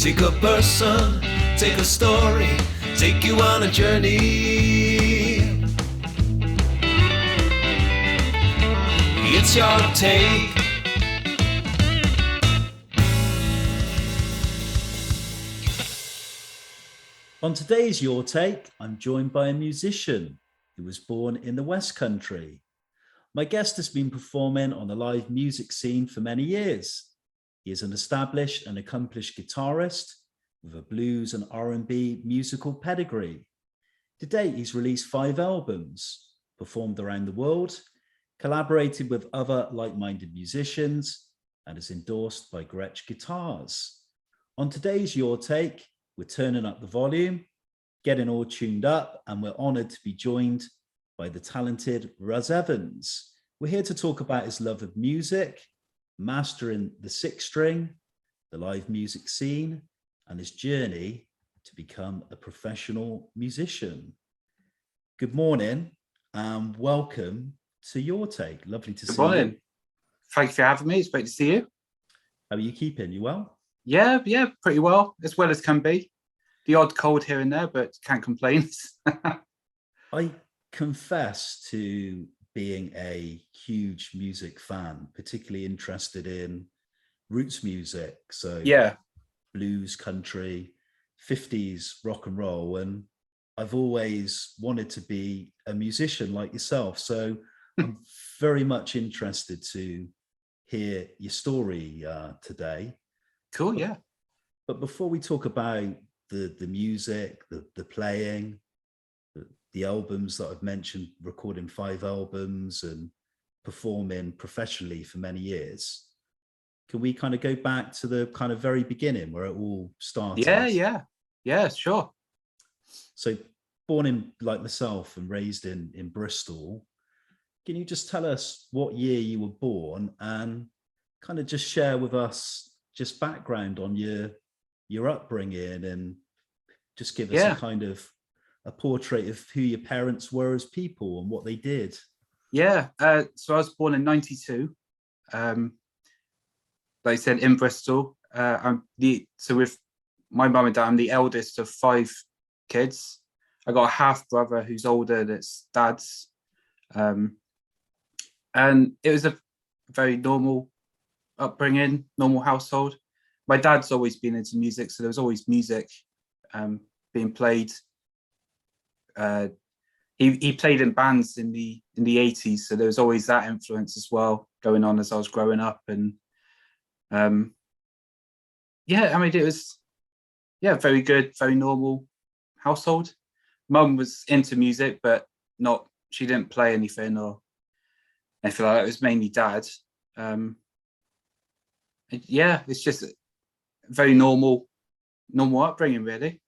Take a person, take a story, take you on a journey. It's your take. On today's Your Take, I'm joined by a musician who was born in the West Country. My guest has been performing on the live music scene for many years. He is an established and accomplished guitarist with a blues and R&B musical pedigree. To date, he's released 5 albums, performed around the world, collaborated with other like-minded musicians, and is endorsed by Gretsch Guitars. On today's Your Take, we're turning up the volume, getting all tuned up, and we're honored to be joined by the talented Ruzz Evans. We're here to talk about his love of music, mastering the 6-string, the live music scene, and his journey to become a professional musician. Good morning and welcome to Your Take. Lovely to see you. Good morning. Thank you for having me. It's great to see you. How are you keeping? You well? Yeah, pretty well as can be. The odd cold here and there, but can't complain. I confess to being a huge music fan, particularly interested in roots music. So yeah, blues, country, 50s rock and roll. And I've always wanted to be a musician like yourself. So I'm very much interested to hear your story today. Cool, yeah. But before we talk about the music, the playing, the albums that I've mentioned, recording 5 albums and performing professionally for many years, can we kind of go back to the kind of very beginning where it all started? Yeah, sure. So born in, like myself, and raised in Bristol, can you just tell us what year you were born and kind of just share with us just background on your upbringing and just give us a kind of a portrait of who your parents were as people and what they did? Yeah, so I was born in 92. Like I said, in Bristol. So with my mum and dad, I'm the eldest of 5 kids. I got a half brother who's older, that's dad's. And it was a very normal upbringing, normal household. My dad's always been into music, so there was always music being played. He played in bands in the 80s, so there was always that influence as well going on as I was growing up. And it was very good, very normal household. Mum was into music, but she didn't play anything or anything like that. It was mainly dad. It's just a very normal upbringing, really.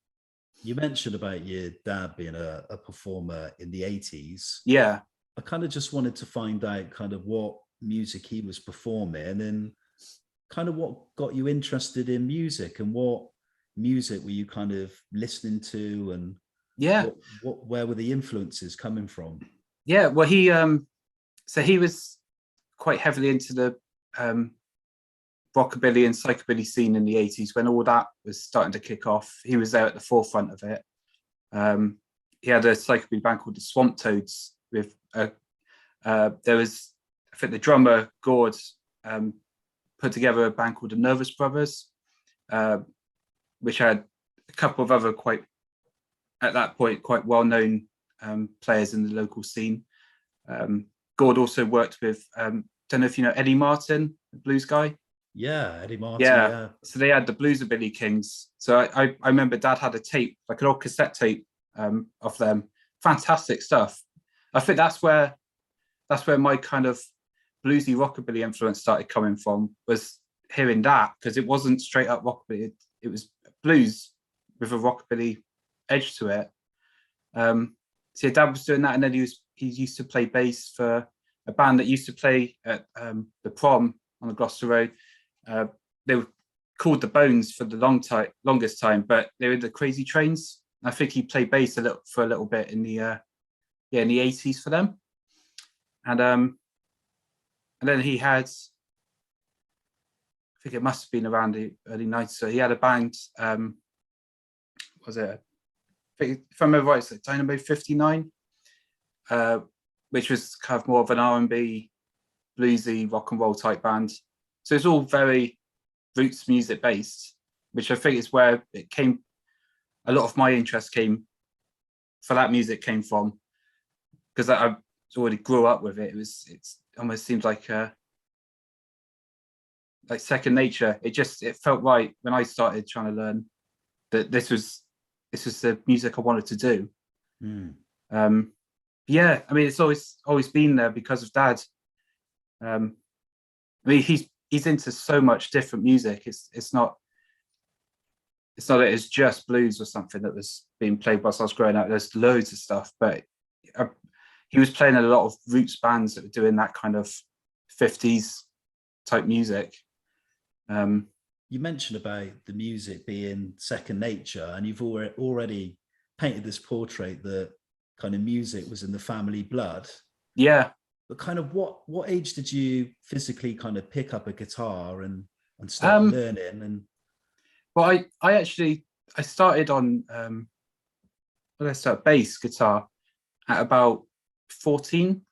You mentioned about your dad being a performer in the 80s. Yeah. I kind of just wanted to find out kind of what music he was performing and kind of what got you interested in music and what music were you kind of listening to, and where were the influences coming from? Yeah, well, he was quite heavily into the rockabilly and psychobilly scene in the 80s when all that was starting to kick off. He was there at the forefront of it. He had a psychobilly band called the Swamp Toads with there was, I think, the drummer Gord put together a band called the Nervous Brothers, which had a couple of other quite well-known players in the local scene. Gord also worked with, don't know if you know Eddie Martin, the blues guy. Yeah, Eddie Martin. Yeah. So they had the Bluesabilly Kings. So I remember Dad had a tape, like an old cassette tape of them. Fantastic stuff. I think that's where my kind of bluesy rockabilly influence started coming from, was hearing that, because it wasn't straight up rockabilly. It was blues with a rockabilly edge to it. So yeah, Dad was doing that, and then he used to play bass for a band that used to play at the Prom on the Gloucester Road. They were called the Bones for the longest time, but they were the Crazy Trains. I think he played bass for a little bit in the 80s for them, and then he had think it must have been around the early 90s. So he had a band, was it? I think, if I remember right, it's like Dynamo 59, which was kind of more of an R&B, bluesy, rock and roll type band. So it's all very roots music based, which I think is where it came. A lot of my interest came for that music came from, because I already grew up with it. It's almost seems like second nature. It felt right when I started trying to learn that this was the music I wanted to do. Yeah, I mean, it's always been there because of Dad. I mean, he's into so much different music. It's not that it's just blues or something that was being played whilst I was growing up. There's loads of stuff, but he was playing in a lot of roots bands that were doing that kind of 50s type music. You mentioned about the music being second nature, and you've already painted this portrait that kind of music was in the family blood. Yeah. But kind of what age did you physically kind of pick up a guitar and start learning? And well, I started on bass guitar at about 14.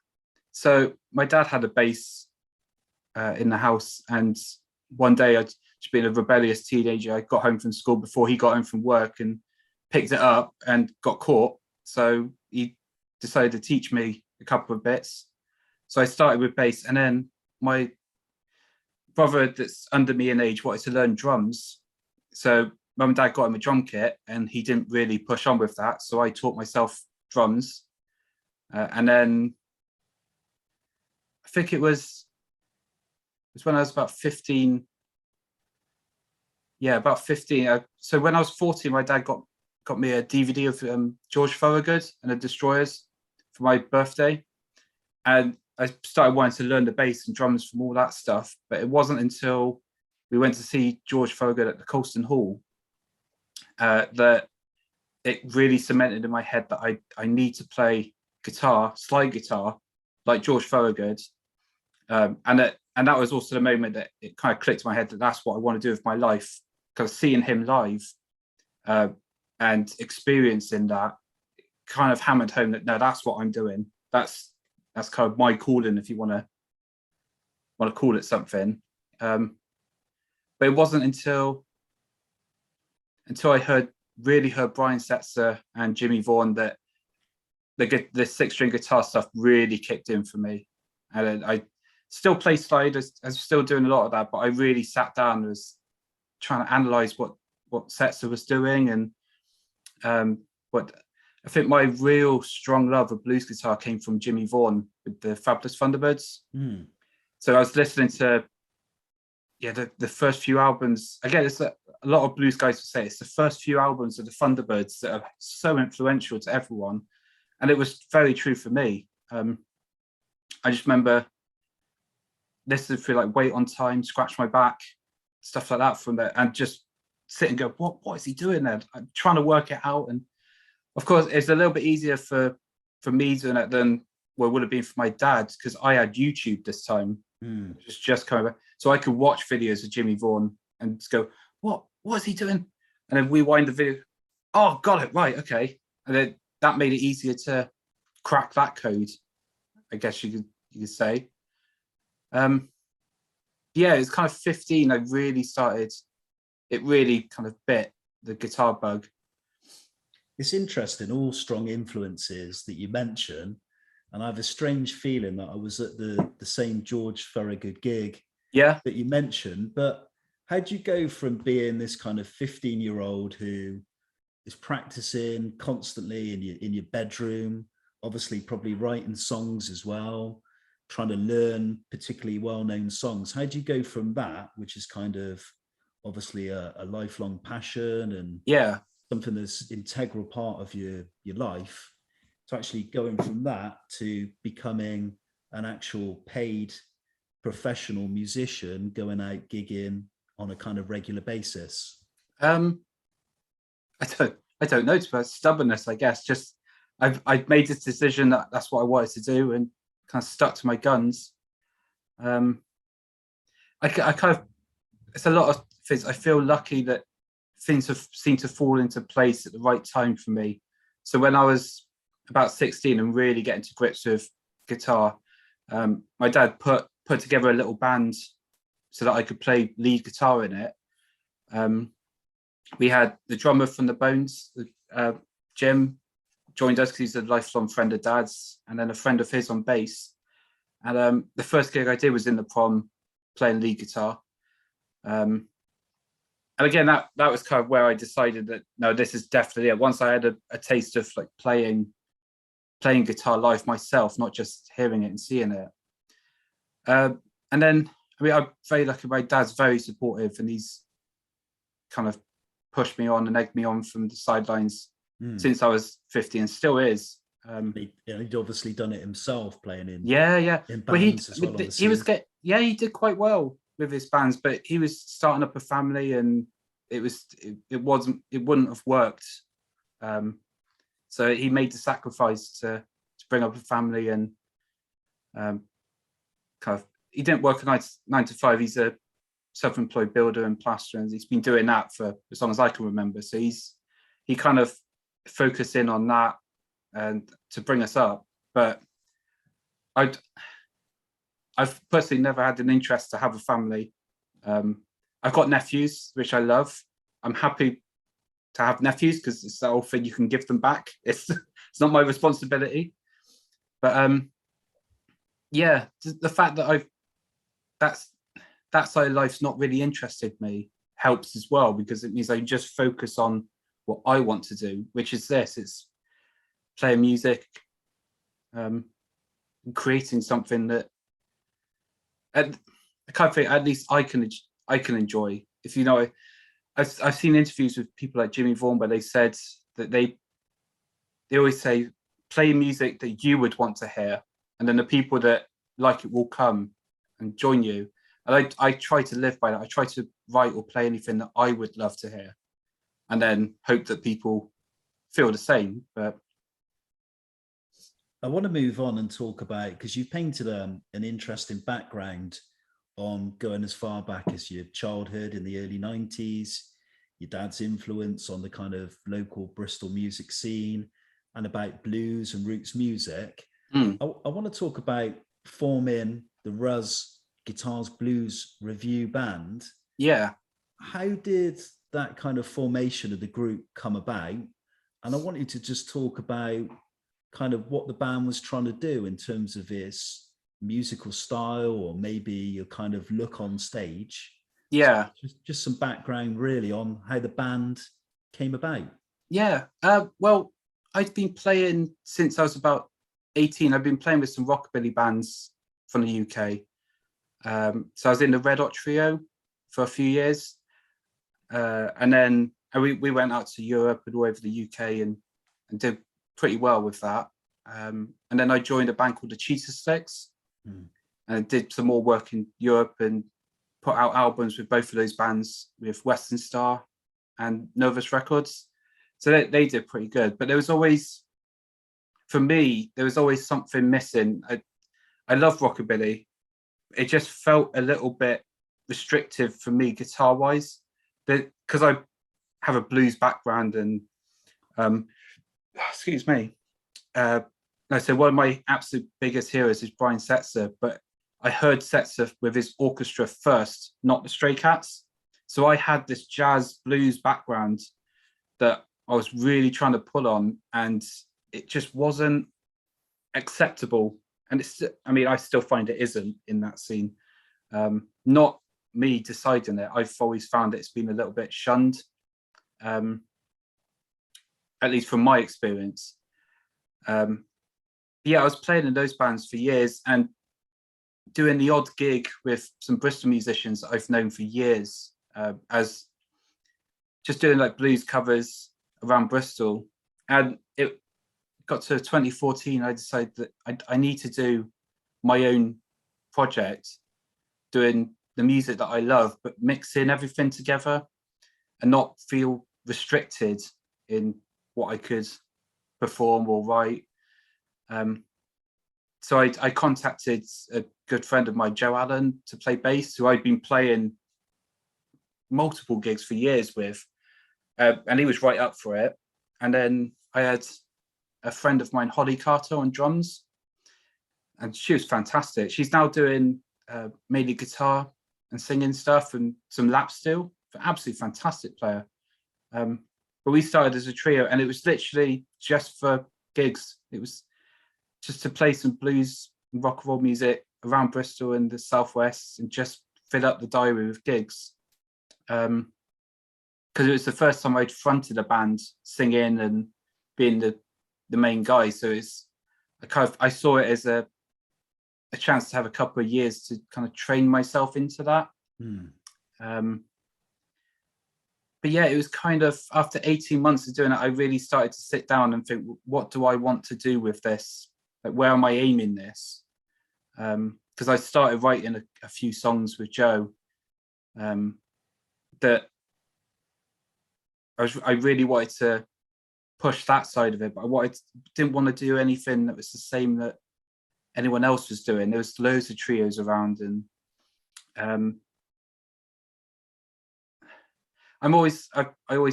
So my dad had a bass in the house, and one day I'd just been a rebellious teenager. I got home from school before he got home from work and picked it up and got caught. So he decided to teach me a couple of bits. So I started with bass, and then my brother that's under me in age wanted to learn drums. So mum and dad got him a drum kit, and he didn't really push on with that. So I taught myself drums. And then I think it was when I was about 15. Yeah, about 15. So when I was 14, my dad got me a DVD of George Thorogood and the Destroyers for my birthday. And I started wanting to learn the bass and drums from all that stuff. But it wasn't until we went to see George Thorogood at the Colston Hall that it really cemented in my head that I need to play guitar, slide guitar, like George Thorogood. And that was also the moment that it kind of clicked in my head that that's what I want to do with my life. Because seeing him live and experiencing that kind of hammered home that no, that's what I'm doing. That's kind of my calling, if you want to call it something. But it wasn't until I really heard Brian Setzer and Jimmie Vaughan that the 6-string guitar stuff really kicked in for me. And I still play slide, I'm still doing a lot of that, but I really sat down and was trying to analyze what Setzer was doing. And what I think my real strong love of blues guitar came from Jimmie Vaughan with the Fabulous Thunderbirds. So I was listening to the first few albums. Again, it's a lot of blues guys would say it's the first few albums of the Thunderbirds that are so influential to everyone, and it was very true for me. I just remember listening through like Wait on Time, Scratch My Back, stuff like that from there, and just sit and go, what is he doing there? I'm trying to work it out. And of course, it's a little bit easier for me doing it than what it would have been for my dad, because I had YouTube this time. Just coming back, so I could watch videos of Jimmie Vaughan and just go, what is he doing? And then rewind the video. Oh, got it, right, okay. And then that made it easier to crack that code, I guess you could say. It's kind of 15. I really started. It really kind of bit the guitar bug. It's interesting, all strong influences that you mention. And I have a strange feeling that I was at the same George Thorogood gig that you mentioned. But how do you go from being this kind of 15-year-old who is practicing constantly in your bedroom, obviously probably writing songs as well, trying to learn particularly well-known songs? How do you go from that, which is kind of obviously a lifelong passion and something that's an integral part of your life, to actually going from that to becoming an actual paid professional musician, going out gigging on a kind of regular basis? I don't know. It's about stubbornness, I guess. Just I've made this decision that that's what I wanted to do, and kind of stuck to my guns. I kind of it's a lot of things. I feel lucky that things have seemed to fall into place at the right time for me. So when I was about 16 and really getting to grips with guitar, my dad put together a little band so that I could play lead guitar in it. We had the drummer from the Bones, Jim, joined us because he's a lifelong friend of Dad's, and then a friend of his on bass. And the first gig I did was in the prom, playing lead guitar. And again, that was kind of where I decided that no, this is definitely it. Once I had a taste of like playing guitar live myself, not just hearing it and seeing it. And then, I mean, I'm very lucky. My dad's very supportive, and he's kind of pushed me on and egged me on from the sidelines since I was 50, and still is. He'd obviously done it himself, playing in in But bands as well. he did quite well with his bands, but he was starting up a family, and it wouldn't have worked. So he made the sacrifice to bring up a family, and kind of he didn't work a 9 to 5. He's a self-employed builder and plasterer, and he's been doing that for as long as I can remember. So he kind of focused in on that and to bring us up. But I've personally never had an interest to have a family. I've got nephews, which I love. I'm happy to have nephews because it's that old thing, you can give them back. It's not my responsibility. But yeah, the fact that that side of life's not really interested me helps as well, because it means I just focus on what I want to do, which is this. It's playing music, creating something that I kind of think at least I can enjoy. If you know, I've seen interviews with people like Jimmie, Vaughan, where they said that they always say play music that you would want to hear, and then the people that like it will come and join you. And I try to live by that. I try to write or play anything that I would love to hear, and then hope that people feel the same. But I want to move on and talk about, because you painted an interesting background on going as far back as your childhood in the early 90s, your dad's influence on the kind of local Bristol music scene, and about blues and roots music. I want to talk about forming the Ruzz Guitars Blues Revue band. Yeah. How did that kind of formation of the group come about? And I want you to just talk about kind of what the band was trying to do in terms of its musical style, or maybe your kind of look on stage. Yeah. So just some background really on how the band came about. Yeah. Well, I've been playing since I was about 18. I've been playing with some rockabilly bands from the UK. So I was in the Red Hot Trio for a few years. And then we went out to Europe and all over the UK and did pretty well with that. And then I joined a band called the Cheetah Sticks and did some more work in Europe and put out albums with both of those bands, with Western Star and Novus Records. So they did pretty good. But there was always, for me, there was always something missing. I love rockabilly. It just felt a little bit restrictive for me guitar-wise, because I have a blues background and excuse me. So one of my absolute biggest heroes is Brian Setzer, but I heard Setzer with his orchestra first, not the Stray Cats. So I had this jazz blues background that I was really trying to pull on, and it just wasn't acceptable. And I still find it isn't in that scene. Not me deciding it. I've always found it's been a little bit shunned, at least from my experience. Yeah, I was playing in those bands for years and doing the odd gig with some Bristol musicians that I've known for years, as just doing like blues covers around Bristol. And it got to 2014, I decided that I need to do my own project, doing the music that I love, but mixing everything together and not feel restricted in what I could perform or write. So I contacted a good friend of mine, Joe Allen, to play bass, who I'd been playing multiple gigs for years with, and he was right up for it. And then I had a friend of mine, Holly Carter, on drums, and she was fantastic. She's now doing mainly guitar and singing stuff and some lap steel. Absolutely fantastic player. But we started as a trio, and it was literally just for gigs. It was just to play some blues and rock and roll music around Bristol and the southwest, and just fill up the diary with gigs. Because it was the first time I'd fronted a band, singing and being the main guy. So I saw it as a chance to have a couple of years to kind of train myself into that. But yeah, it was kind of after 18 months of doing it, I really started to sit down and think, what do I want to do with this? Like, where am I aiming this? Because I started writing a few songs with Joe that I really wanted to push that side of it, but didn't want to do anything that was the same that anyone else was doing. There was loads of trios around, and I always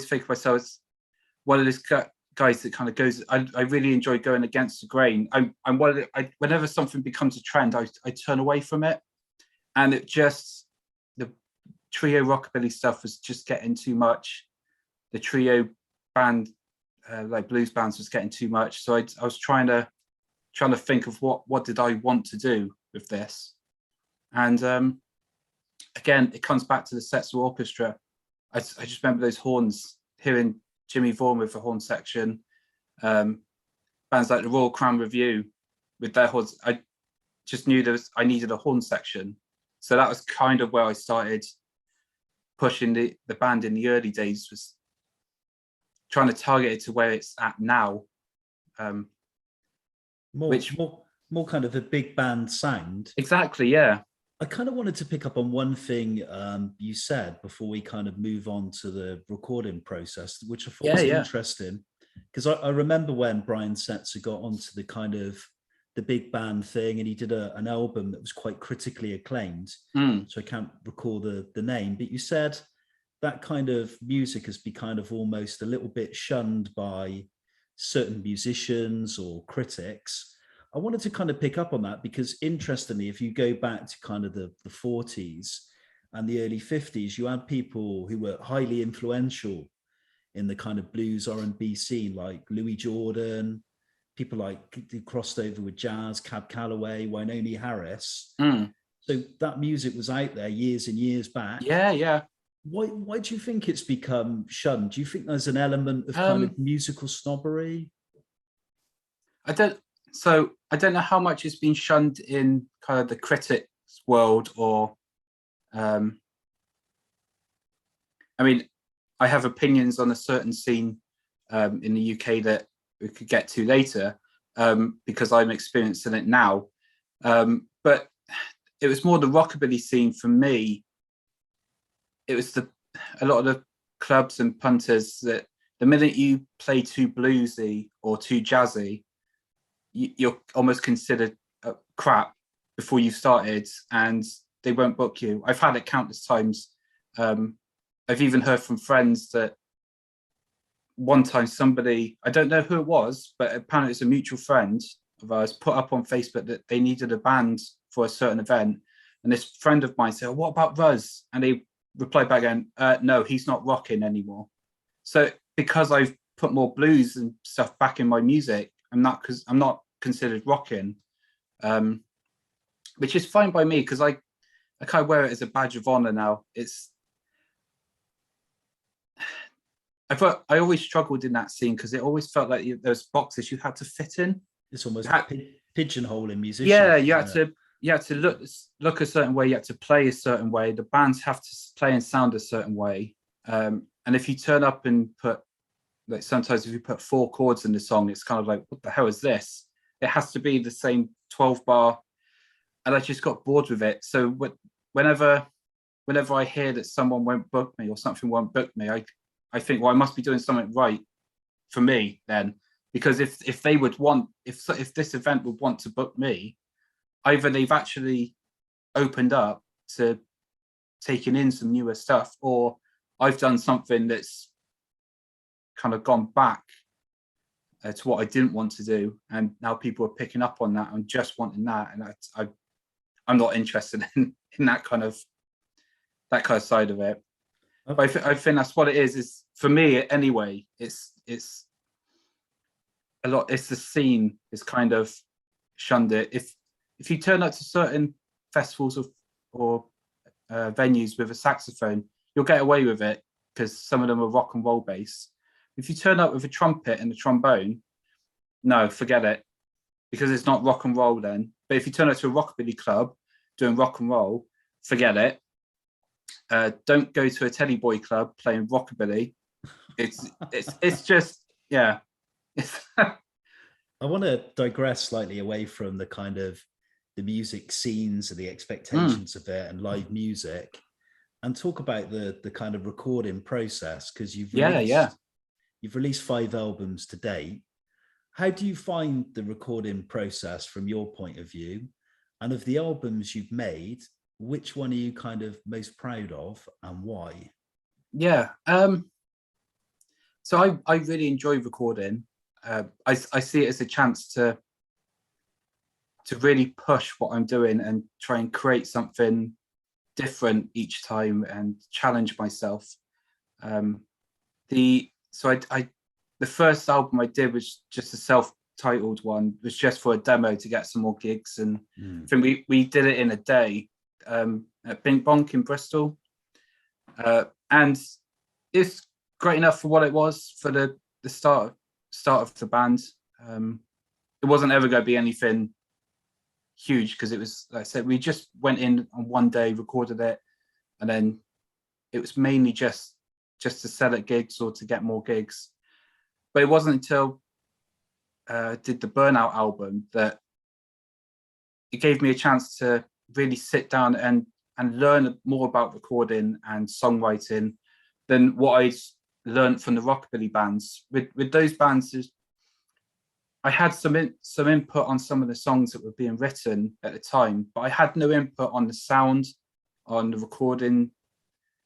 think of myself as one of those guys that kind of goes. I really enjoy going against the grain. I'm whenever something becomes a trend, I turn away from it, and the trio rockabilly stuff was just getting too much. The trio band, like blues bands, was getting too much. So I was trying to think of what did I want to do with this, and again, it comes back to the Setzer orchestra. I just remember those horns, hearing Jimmie Vaughan with the horn section, bands like the Royal Crown Revue with their horns. I just knew I needed a horn section. So that was kind of where I started pushing the band in the early days, was trying to target it to where it's at now. More kind of a big band sound. Exactly, yeah. I kind of wanted to pick up on one thing you said before we kind of move on to the recording process, which I thought was interesting, because I remember when Brian Setzer got onto the kind of the big band thing, and he did an album that was quite critically acclaimed. So I can't recall the name, but you said that kind of music has been kind of almost a little bit shunned by certain musicians or critics. I wanted to kind of pick up on that because, interestingly, if you go back to kind of the 40s and the early 50s, you had people who were highly influential in the kind of blues R&B scene, like Louis Jordan, people like who crossed over with jazz, Cab Calloway, Wynonie Harris. So that music was out there years and years back. Yeah. Why do you think it's become shunned? Do you think there's an element of kind of musical snobbery? I don't know how much it's been shunned in kind of the critics world, or I mean, I have opinions on a certain scene in the UK that we could get to later, because I'm experiencing it now. But it was more the rockabilly scene for me. It was a lot of the clubs and punters that the minute you play too bluesy or too jazzy, you're almost considered crap before you started, and they won't book you. I've had it countless times. I've even heard from friends that one time somebody, I don't know who it was, but apparently it's a mutual friend of ours, put up on Facebook that they needed a band for a certain event. And this friend of mine said, what about Ruzz? And they replied back again, no, he's not rocking anymore. So because I've put more blues and stuff back in my music, I'm not considered rocking, which is fine by me, because I kind of wear it as a badge of honor now. I always struggled in that scene because it always felt like those boxes you had to fit in. It's almost pigeonholing musicians. Yeah, you had to look a certain way. You had to play a certain way. The bands have to play and sound a certain way. And if you turn up and put, like, sometimes if you put 4 chords in the song, it's kind of like, what the hell is this? It has to be the same 12 bar. And I just got bored with it. So whenever I hear that someone won't book me or something won't book me, I think, well, I must be doing something right for me then. Because if they would want, if this event would want to book me, either they've actually opened up to taking in some newer stuff, or I've done something that's kind of gone back to what I didn't want to do, and now people are picking up on that and just wanting that, and I'm not interested in that kind of side of it. Okay. But I think that's what it is for me anyway. It's a lot. It's the scene is kind of shunned it. If you turn up to certain festivals or venues with a saxophone, you'll get away with it because some of them are rock and roll based. If you turn up with a trumpet and a trombone, no, forget it, because it's not rock and roll then. But if you turn up to a rockabilly club doing rock and roll, forget it. Don't go to a Teddy Boy club playing rockabilly. It's just, yeah. I want to digress slightly away from the kind of the music scenes and the expectations of it and live music, and talk about the kind of recording process, because you've released 5 albums to date. How do you find the recording process from your point of view? And of the albums you've made, which one are you kind of most proud of and why? Yeah. So I really enjoy recording. I see it as a chance to really push what I'm doing and try and create something different each time and challenge myself. The first album I did was just a self-titled one. It was just for a demo to get some more gigs, and I think we did it in a day at Bing Bonk in Bristol, and it's great enough for what it was for the start of the band. It wasn't ever going to be anything huge because it was, like I said, we just went in on one day, recorded it, and then it was mainly just to sell at gigs or to get more gigs. But it wasn't until I did the Burnout album that it gave me a chance to really sit down and learn more about recording and songwriting than what I'd learned from the rockabilly bands. With those bands, I had some input on some of the songs that were being written at the time, but I had no input on the sound, on the recording,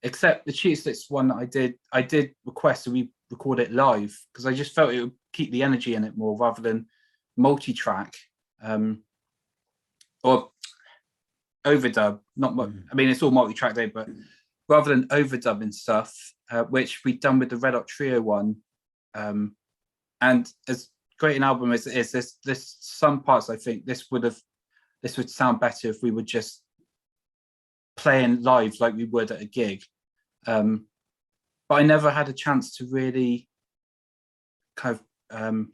except the Cheat Sticks one that I did request that we record it live because I just felt it would keep the energy in it more rather than multi-track or overdub. Not much. I mean, it's all multi-track there, but rather than overdubbing stuff, which we'd done with the Red Hot Trio one, and as great an album as it is, there's some parts I think this would sound better if we were just playing live like we would at a gig. But I never had a chance to really kind of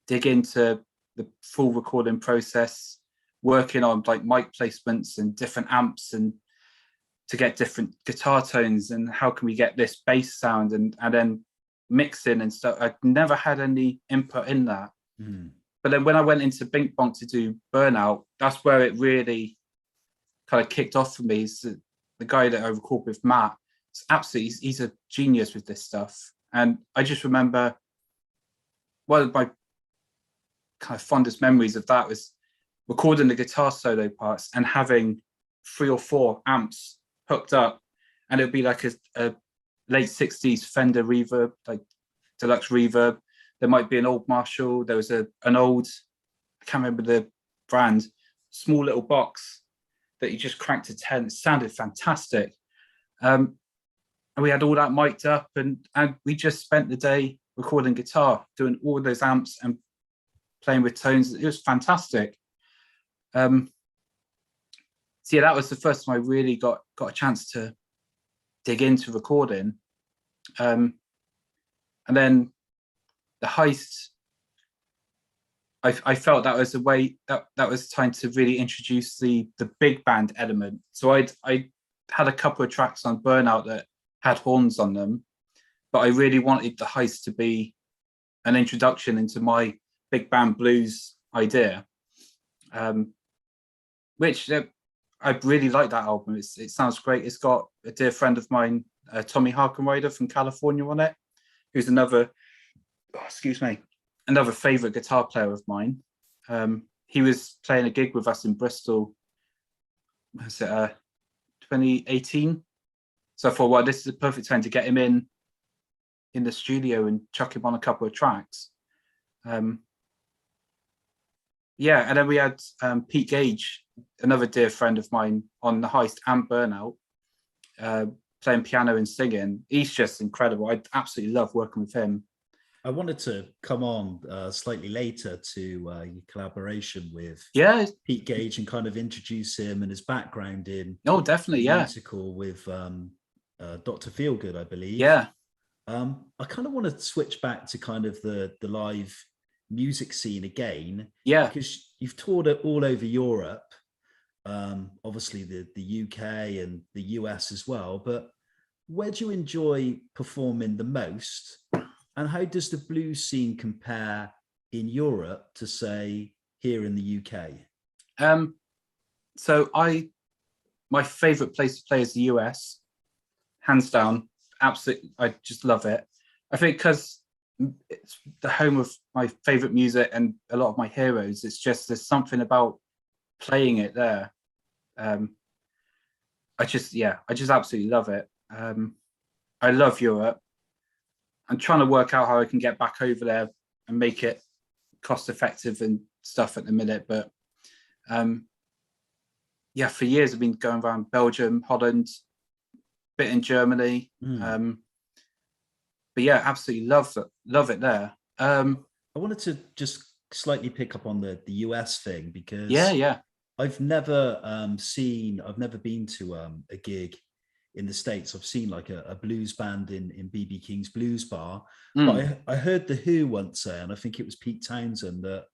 dig into the full recording process, working on like mic placements and different amps and to get different guitar tones and how can we get this bass sound and then mixing and stuff. I'd never had any input in that. But then when I went into Bink Bonk to do Burnout, that's where it really kind of kicked off for me. So the guy that I recorded with, Matt, he's a genius with this stuff. And I just remember one of my kind of fondest memories of that was recording the guitar solo parts and having 3 or 4 amps hooked up, and it'd be like a late 60s Fender reverb, like deluxe reverb. There might be an old Marshall. There was an old, I can't remember the brand, small little box that you just cranked to 10. It sounded fantastic. And we had all that mic'd up, and we just spent the day recording guitar, doing all those amps and playing with tones. It was fantastic. So yeah, that was the first time I really got a chance to dig into recording. And then the Heist, I felt that was a way that was time to really introduce the big band element. So I had a couple of tracks on Burnout that had horns on them, but I really wanted the Heist to be an introduction into my big band blues idea, which I really like that album. It sounds great. It's got a dear friend of mine, Tommy Harkenrider from California on it, who's another favorite guitar player of mine. He was playing a gig with us in Bristol, was it 2018? So I thought, well, this is the perfect time to get him in the studio and chuck him on a couple of tracks. Yeah, and then we had Pete Gage, another dear friend of mine, on the Heist and Burnout, playing piano and singing. He's just incredible. I absolutely love working with him. I wanted to come on slightly later to your collaboration with Pete Gage and kind of introduce him and his background in definitely, musical with Dr Feelgood, I believe. Yeah. I kind of want to switch back to kind of the live music scene again. Yeah. Because you've toured it all over Europe, obviously the UK and the US as well. But where do you enjoy performing the most? And how does the blues scene compare in Europe to, say, here in the UK? So my favorite place to play is the US, hands down. Absolutely, I just love it. I think because it's the home of my favorite music and a lot of my heroes. It's just, there's something about playing it there. I just absolutely love it. I love Europe. I'm trying to work out how I can get back over there and make it cost effective and stuff at the minute. But for years I've been going around Belgium, Holland, bit in Germany. But yeah, absolutely love it there. I wanted to just slightly pick up on the US thing, because I've never been to a gig in the States. I've seen like a blues band in BB King's Blues Bar. But I heard the Who once say, and I think it was Pete Townsend, that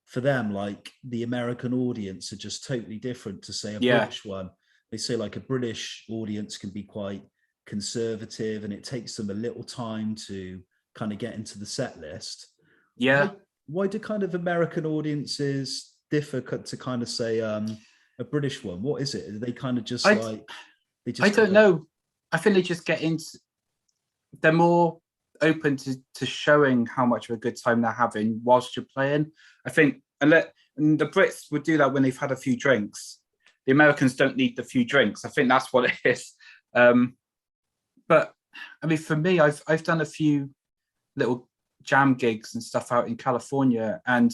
for them, like, the American audience are just totally different to, say, a British one. They say like a British audience can be quite conservative and it takes them a little time to kind of get into the set list. Why do kind of American audiences differ to kind of, say, a British one? What is it? Are they kind of just I don't know. I think they just get into, they're more open to showing how much of a good time they're having whilst you're playing. I think, and the Brits would do that when they've had a few drinks. The Americans don't need the few drinks. I think that's what it is. But I mean, for me, I've done a few little jam gigs and stuff out in California, and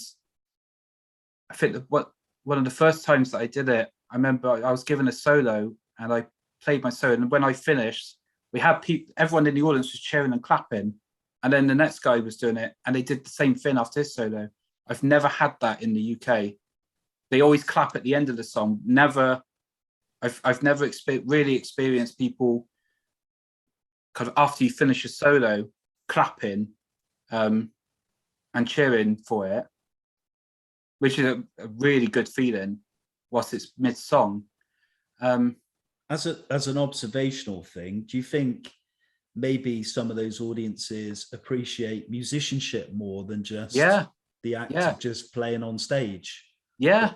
I think that one of the first times that I did it, I remember I was given a solo and I played my solo, and when I finished, we had everyone in the audience was cheering and clapping, and then the next guy was doing it and they did the same thing after his solo. I've never had that in the UK. They always clap at the end of the song. I've never really experienced people kind of after you finish a solo clapping and cheering for it, which is a really good feeling whilst it's mid-song. As an observational thing, do you think maybe some of those audiences appreciate musicianship more than just the act of just playing on stage? I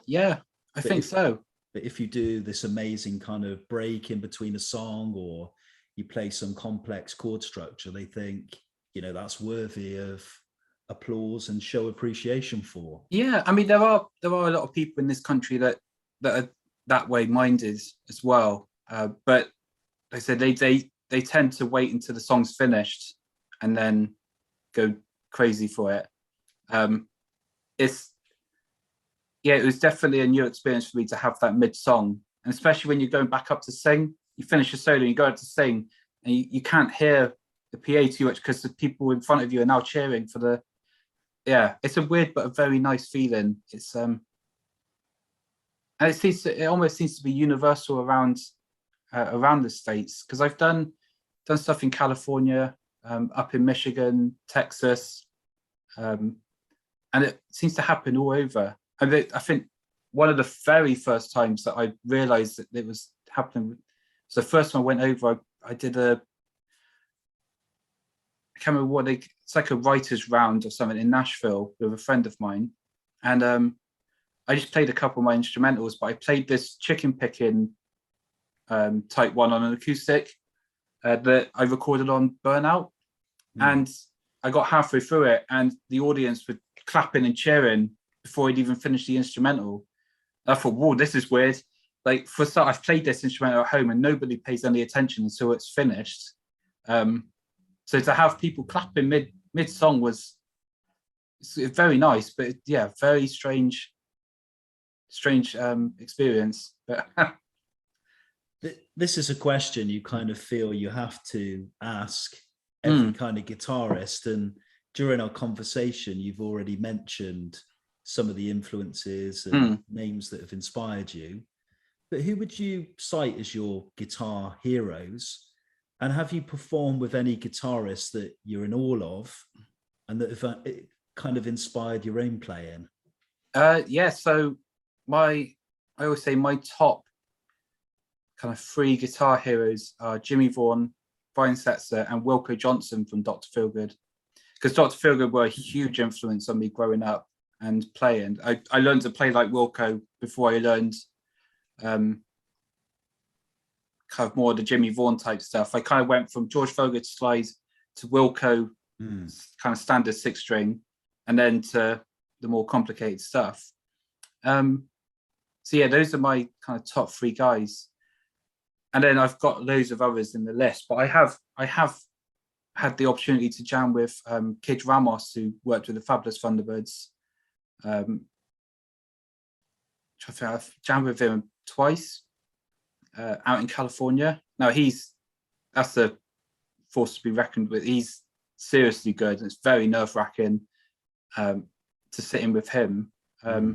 think so. But if you do this amazing kind of break in between a song, or you play some complex chord structure, they think, that's worthy of applause and show appreciation for. Yeah, I mean, there are a lot of people in this country that are that way minded as well. But like I said, they tend to wait until the song's finished and then go crazy for it. It was definitely a new experience for me to have that mid-song, and especially when you're going back up to sing. You finish a solo and you go out to sing, and you can't hear the PA too much because the people in front of you are now cheering for the. It's a weird but a very nice feeling. It's and it almost seems to be universal around the States, because I've done stuff in California, up in Michigan, Texas, and it seems to happen all over. I think one of the very first times that I realized that it was happening, so the first time I went over, I did I can't remember it's like a writer's round or something in Nashville with a friend of mine, and I just played a couple of my instrumentals, but I played this chicken picking type one on an acoustic that I recorded on Burnout, and I got halfway through it and the audience were clapping and cheering before I'd even finished the instrumental. I thought, whoa, this is weird. like for start, I've played this instrument at home and nobody pays any attention until it's finished. So to have people clapping mid song was very nice, but yeah, very strange experience. But this is a question you kind of feel you have to ask every kind of guitarist. And during our conversation, you've already mentioned some of the influences and names that have inspired you. But who would you cite as your guitar heroes? And have you performed with any guitarists that you're in awe of and that have kind of inspired your own playing? Yeah, so I always say my top kind of 3 guitar heroes are Jimmie, Vaughan, Brian Setzer, and Wilco Johnson from Dr Feelgood. Because Dr Feelgood were a huge influence on me growing up and playing. I learned to play like Wilco before I learned kind of more of the Jimmie Vaughan type stuff. I kind of went from George Thorogood slide to Wilco kind of standard 6-string, and then to the more complicated stuff. So yeah, those are my kind of top 3 guys. And then I've got loads of others in the list, but I have had the opportunity to jam with Kid Ramos, who worked with the Fabulous Thunderbirds. I've jammed with him twice out in California. Now that's a force to be reckoned with. He's seriously good, and it's very nerve-wracking to sit in with him. A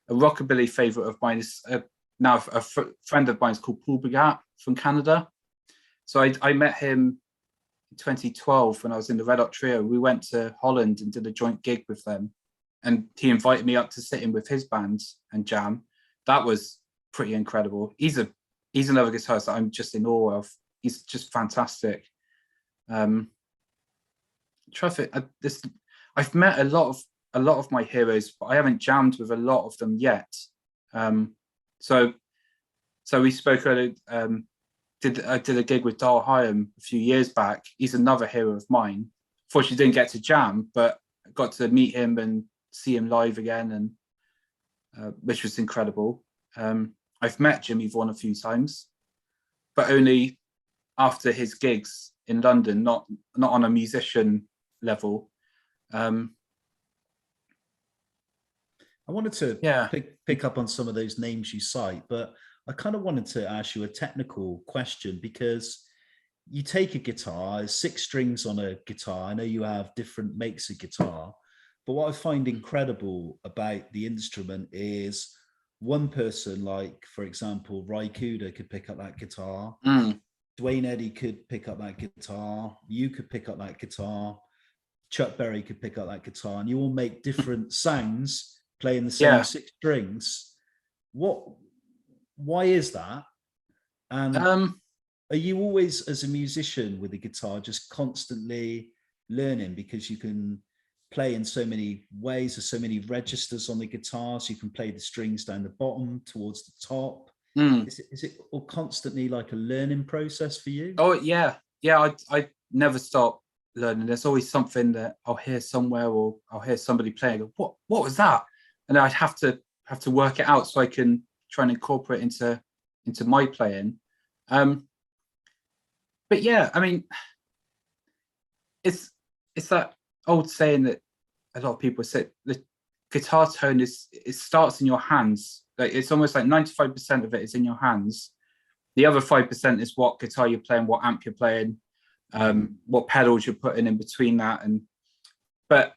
rockabilly favourite of mine is now a friend of mine is called Paul Bigat from Canada. So I met him in 2012 when I was in the Red Hot Trio. We went to Holland and did a joint gig with them, and he invited me up to sit in with his band and jam. That was pretty incredible. He's another guitarist that I'm just in awe of. He's just fantastic. I've met a lot of my heroes, but I haven't jammed with a lot of them yet. So we spoke earlier. I did a gig with Darl Hyam a few years back. He's another hero of mine. Fortunately, didn't get to jam, but I got to meet him and see him live again, and which was incredible. I've met Jimmie Vaughan a few times, but only after his gigs in London, not on a musician level. I wanted to pick up on some of those names you cite, but I kind of wanted to ask you a technical question, because you take a guitar, there's 6 strings on a guitar. I know you have different makes of guitar, but what I find incredible about the instrument is one person, like, for example, Ry Cooder could pick up that guitar. Duane Eddy could pick up that guitar. You could pick up that guitar. Chuck Berry could pick up that guitar, and you all make different sounds playing the same 6 strings. Why is that? And are you always, as a musician with a guitar, just constantly learning, because you can play in so many ways, there's so many registers on the guitar, so you can play the strings down the bottom towards the top? Is it all constantly like a learning process for you? Oh yeah, I never stop learning. There's always something that I'll hear somewhere, or I'll hear somebody playing. What was that? And I'd have to work it out so I can try and incorporate into my playing. But yeah, I mean, it's that old saying that a lot of people say, the guitar tone it starts in your hands. Like, it's almost like 95% of it is in your hands. The other 5% is what guitar you're playing, what amp you're playing, what pedals you're putting in between that. But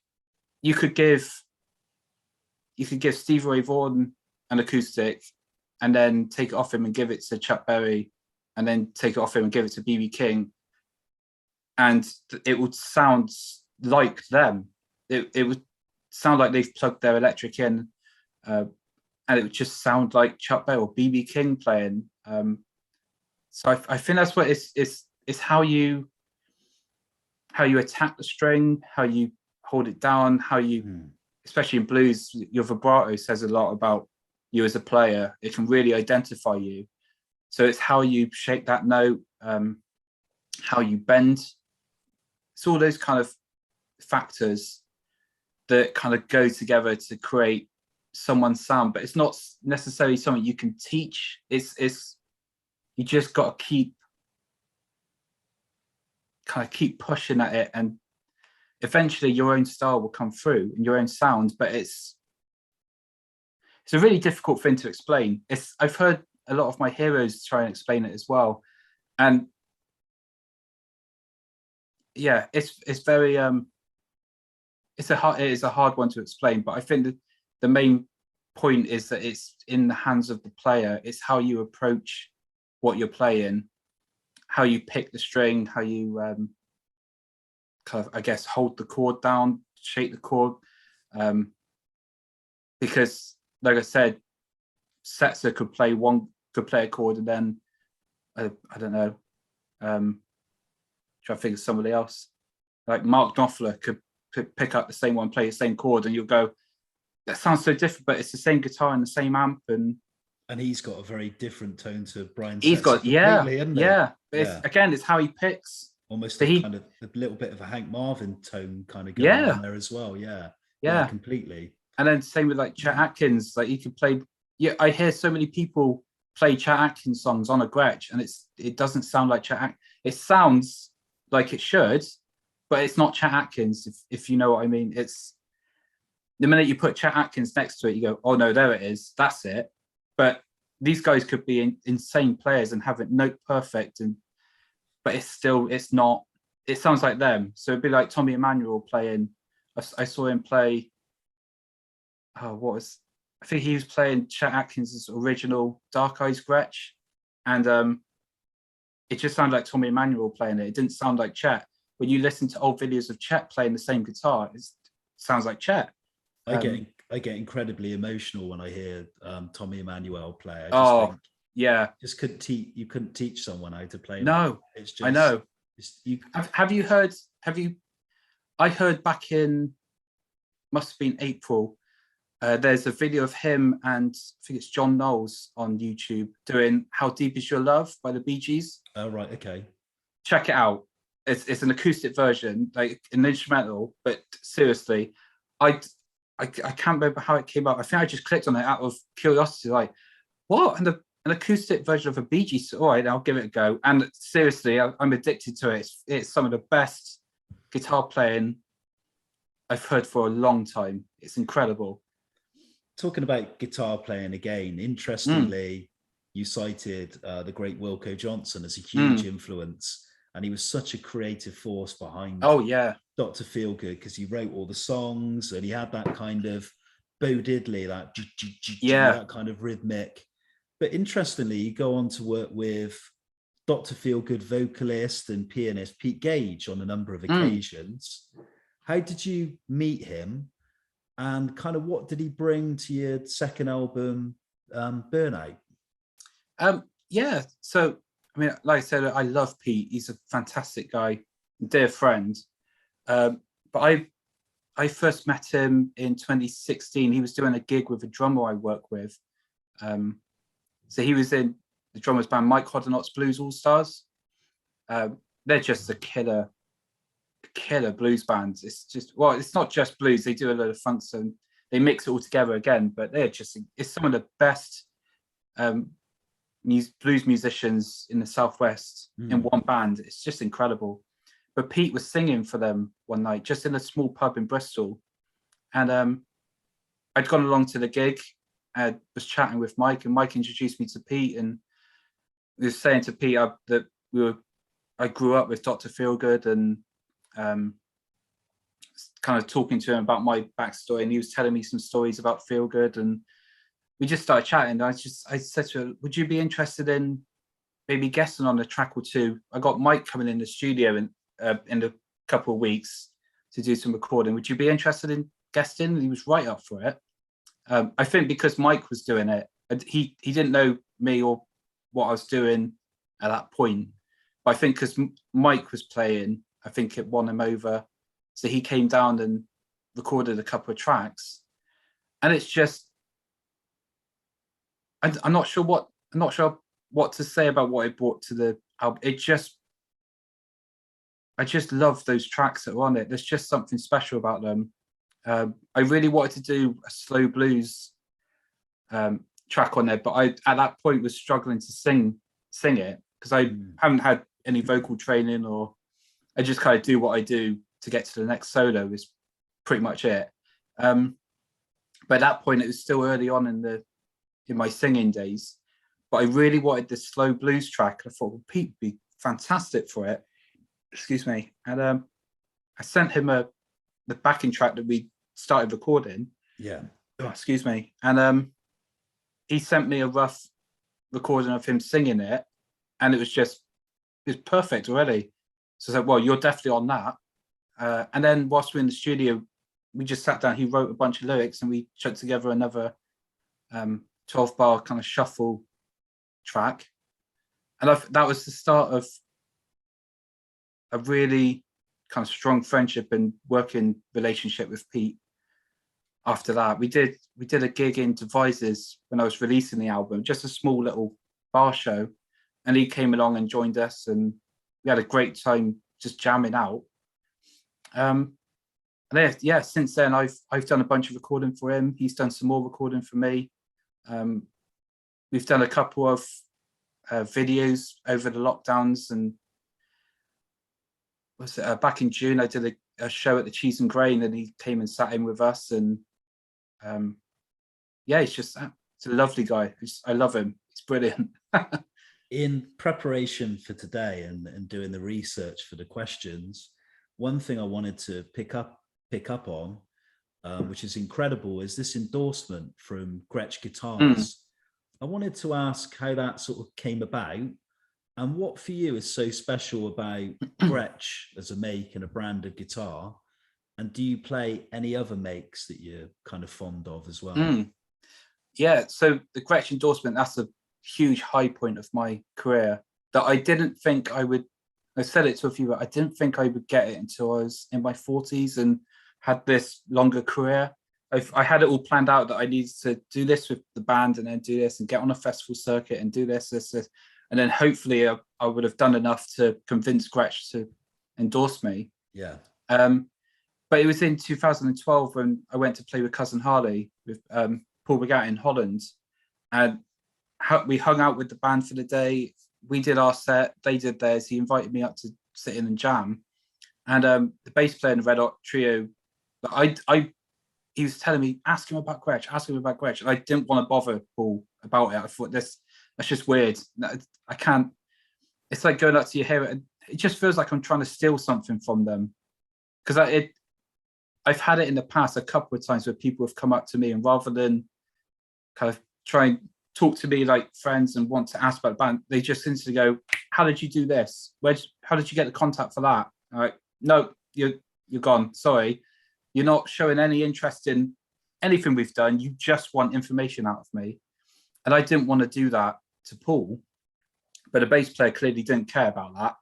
you could give Stevie Ray Vaughan an acoustic, and then take it off him and give it to Chuck Berry, and then take it off him and give it to B.B. King, and it would sound like them. It would sound like they've plugged their electric in, and it would just sound like Chuck Berry or B.B. King playing. So I think that's what it's how you attack the string, how you hold it down, how you, especially in blues, your vibrato says a lot about you as a player. It can really identify you. So it's how you shape that note, how you bend. It's all those kind of factors that kind of go together to create someone's sound, but it's not necessarily something you can teach. It's you just got to keep pushing at it, and eventually your own style will come through and your own sound. But it's a really difficult thing to explain. I've heard a lot of my heroes try and explain it as well, and yeah, it's very it is a hard one to explain. But I think that the main point is that it's in the hands of the player. It's how you approach what you're playing, how you pick the string, how you kind of, I guess, hold the chord down, shape the chord, because like I said, Setzer could play a chord, and then I don't know, try to think of somebody else, like Mark Knopfler could pick up the same one, play the same chord, and you'll go, that sounds so different, but it's the same guitar and the same amp, and he's got a very different tone to Brian. He's got yeah. Again, it's how he picks. Almost kind of a little bit of a Hank Marvin tone kind of going on there as well. Yeah, completely. And then same with like Chet Atkins, like he could play. Yeah, I hear so many people play Chet Atkins songs on a Gretsch, and it doesn't sound like Chet Atkins. It sounds like it should, but it's not Chet Atkins. If you know what I mean, it's the minute you put Chet Atkins next to it, you go, oh no, there it is, that's it. But these guys could be insane players and have it note perfect, but it's not. It sounds like them. So it'd be like Tommy Emmanuel playing. I saw him play. I think he was playing Chet Atkins' original Dark Eyes Gretsch, and it just sounded like Tommy Emmanuel playing it. It didn't sound like Chet. When you listen to old videos of Chet playing the same guitar, it sounds like Chet. I get incredibly emotional when I hear Tommy Emmanuel play. You couldn't teach someone how to play. No, it's just, I know. Have you heard? I heard back in, must have been April. There's a video of him and I think it's John Knowles on YouTube doing "How Deep Is Your Love" by the Bee Gees. Oh right, okay. Check it out. It's an acoustic version, like an instrumental. But seriously, I can't remember how it came out. I think I just clicked on it out of curiosity, like, what? And an acoustic version of a Bee Gees. All right, I'll give it a go. And seriously, I'm addicted to it. It's some of the best guitar playing I've heard for a long time. It's incredible. Talking about guitar playing again, interestingly, you cited the great Wilco Johnson as a huge influence, and he was such a creative force behind Dr. Feelgood, because he wrote all the songs and he had that kind of Bo Diddley, that kind of rhythmic. But interestingly, you go on to work with Dr. Feelgood vocalist and pianist Pete Gage on a number of occasions. How did you meet him? And kind of what did he bring to your second album, Burnout? So, I mean, like I said, I love Pete. He's a fantastic guy, dear friend. But I first met him in 2016. He was doing a gig with a drummer I work with. So he was in the drummer's band, Mike Hoddenot's Blues All Stars. They're just a killer blues bands. It's not just blues. They do a lot of funk, and they mix it all together again. But it's some of the best blues musicians in the Southwest in one band. It's just incredible. But Pete was singing for them one night, just in a small pub in Bristol, and I'd gone along to the gig. I was chatting with Mike, and Mike introduced me to Pete, and he was saying to Pete that I grew up with Dr. Feelgood, and kind of talking to him about my backstory, and he was telling me some stories about Feelgood, and we just started chatting. I said to him, would you be interested in maybe guesting on a track or two? I got Mike coming in the studio in a couple of weeks to do some recording. Would you be interested in guesting? And he was right up for it. I think because Mike was doing it, he didn't know me or what I was doing at that point. But I think because Mike was playing, I think it won him over. So he came down and recorded a couple of tracks. And it's just, I'm not sure what to say about what it brought to the album. I just love those tracks that are on it. There's just something special about them. I really wanted to do a slow blues track on there, but I at that point was struggling to sing it because I haven't had any vocal training, or I just kind of do what I do to get to the next solo is pretty much it. But at that point, it was still early on in my singing days. But I really wanted this slow blues track. I thought, well, Pete would be fantastic for it. Excuse me. And I sent him the backing track that we started recording. Yeah. Oh, excuse me. And he sent me a rough recording of him singing it, and it was perfect already. So I said, well, you're definitely on that. And then whilst we're in the studio, we just sat down. He wrote a bunch of lyrics, and we put together another 12-bar kind of shuffle track. And that was the start of a really kind of strong friendship and working relationship with Pete. After that, we did a gig in Devizes when I was releasing the album, just a small little bar show, and he came along and joined us, and we had a great time just jamming out. And yeah, since then I've done a bunch of recording for him. He's done some more recording for me. We've done a couple of videos over the lockdowns, and back in June I did a show at the Cheese and Grain, and he came and sat in with us. And yeah, he's a lovely guy. I love him. He's brilliant. In preparation for today and doing the research for the questions, one thing I wanted to pick up on, which is incredible, is this endorsement from Gretsch Guitars. I wanted to ask how that sort of came about, and what for you is so special about Gretsch as a make and a brand of guitar. And do you play any other makes that you're kind of fond of as well? Yeah, so the Gretsch Endorsement, that's a huge high point of my career that I didn't think I would. I said it to a few, but I didn't think I would get it until I was in my 40s and had this longer career. I had it all planned out that I needed to do this with the band, and then do this and get on a festival circuit and do this. And then hopefully I would have done enough to convince Gretsch to endorse me. Yeah. But it was in 2012 when I went to play with Cousin Harley with Paul Begat in Holland. And we hung out with the band for the day. We did our set, they did theirs. He invited me up to sit in and jam. And the bass player in the Red Hot Trio, he was telling me, ask him about Gretsch. And I didn't want to bother Paul about it. I thought, that's just weird. I can't, it's like going up to your hair, and it just feels like I'm trying to steal something from them. Because I've had it in the past a couple of times where people have come up to me, and rather than kind of try and talk to me like friends and want to ask about the band, they just instantly go, how did you do this? How did you get the contact for that? I'm like, no, you're gone. Sorry. You're not showing any interest in anything we've done. You just want information out of me. And I didn't want to do that to Paul, but the bass player clearly didn't care about that.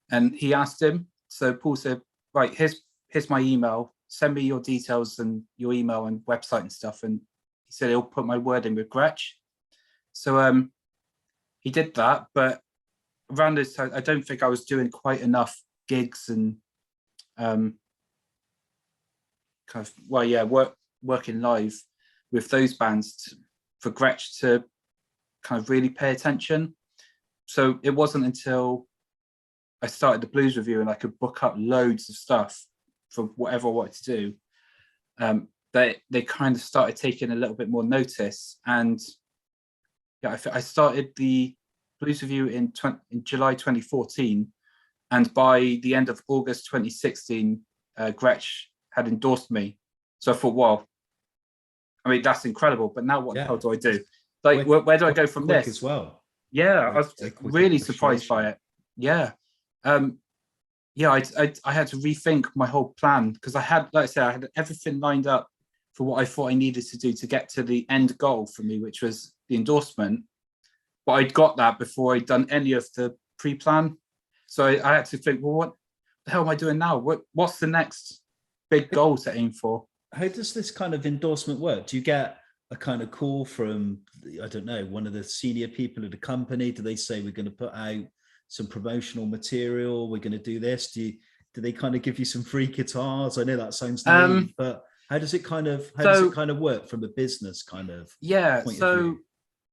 And he asked him. So Paul said, right, here's my email. Send me your details and your email and website and stuff. And he said he'll put my word in with Gretsch. So he did that, but around this time, I don't think I was doing quite enough gigs and working live with those bands for Gretsch to kind of really pay attention. So it wasn't until I started the Blues Revue and I could book up loads of stuff for whatever I wanted to do, they kind of started taking a little bit more notice. And yeah, I started the Blues Revue in July 2014, and by the end of August 2016, Gretsch had endorsed me. So I thought, well, I mean, that's incredible, but now what the hell do I do? Like, where do I go from this? As well. Yeah, I was really surprised by it. Yeah. I had to rethink my whole plan, because I had everything lined up for what I thought I needed to do to get to the end goal for me, which was the endorsement. But I'd got that before I'd done any of the pre-plan. So I had to think, well, what the hell am I doing now? What's the next big goal to aim for? How does this kind of endorsement work? Do you get a kind of call from, I don't know, one of the senior people at the company? Do they say, we're going to put out some promotional material, we're going to do this? Do they kind of give you some free guitars? I know that sounds naive, but How does it kind of work from a business kind of Yeah, point of so view?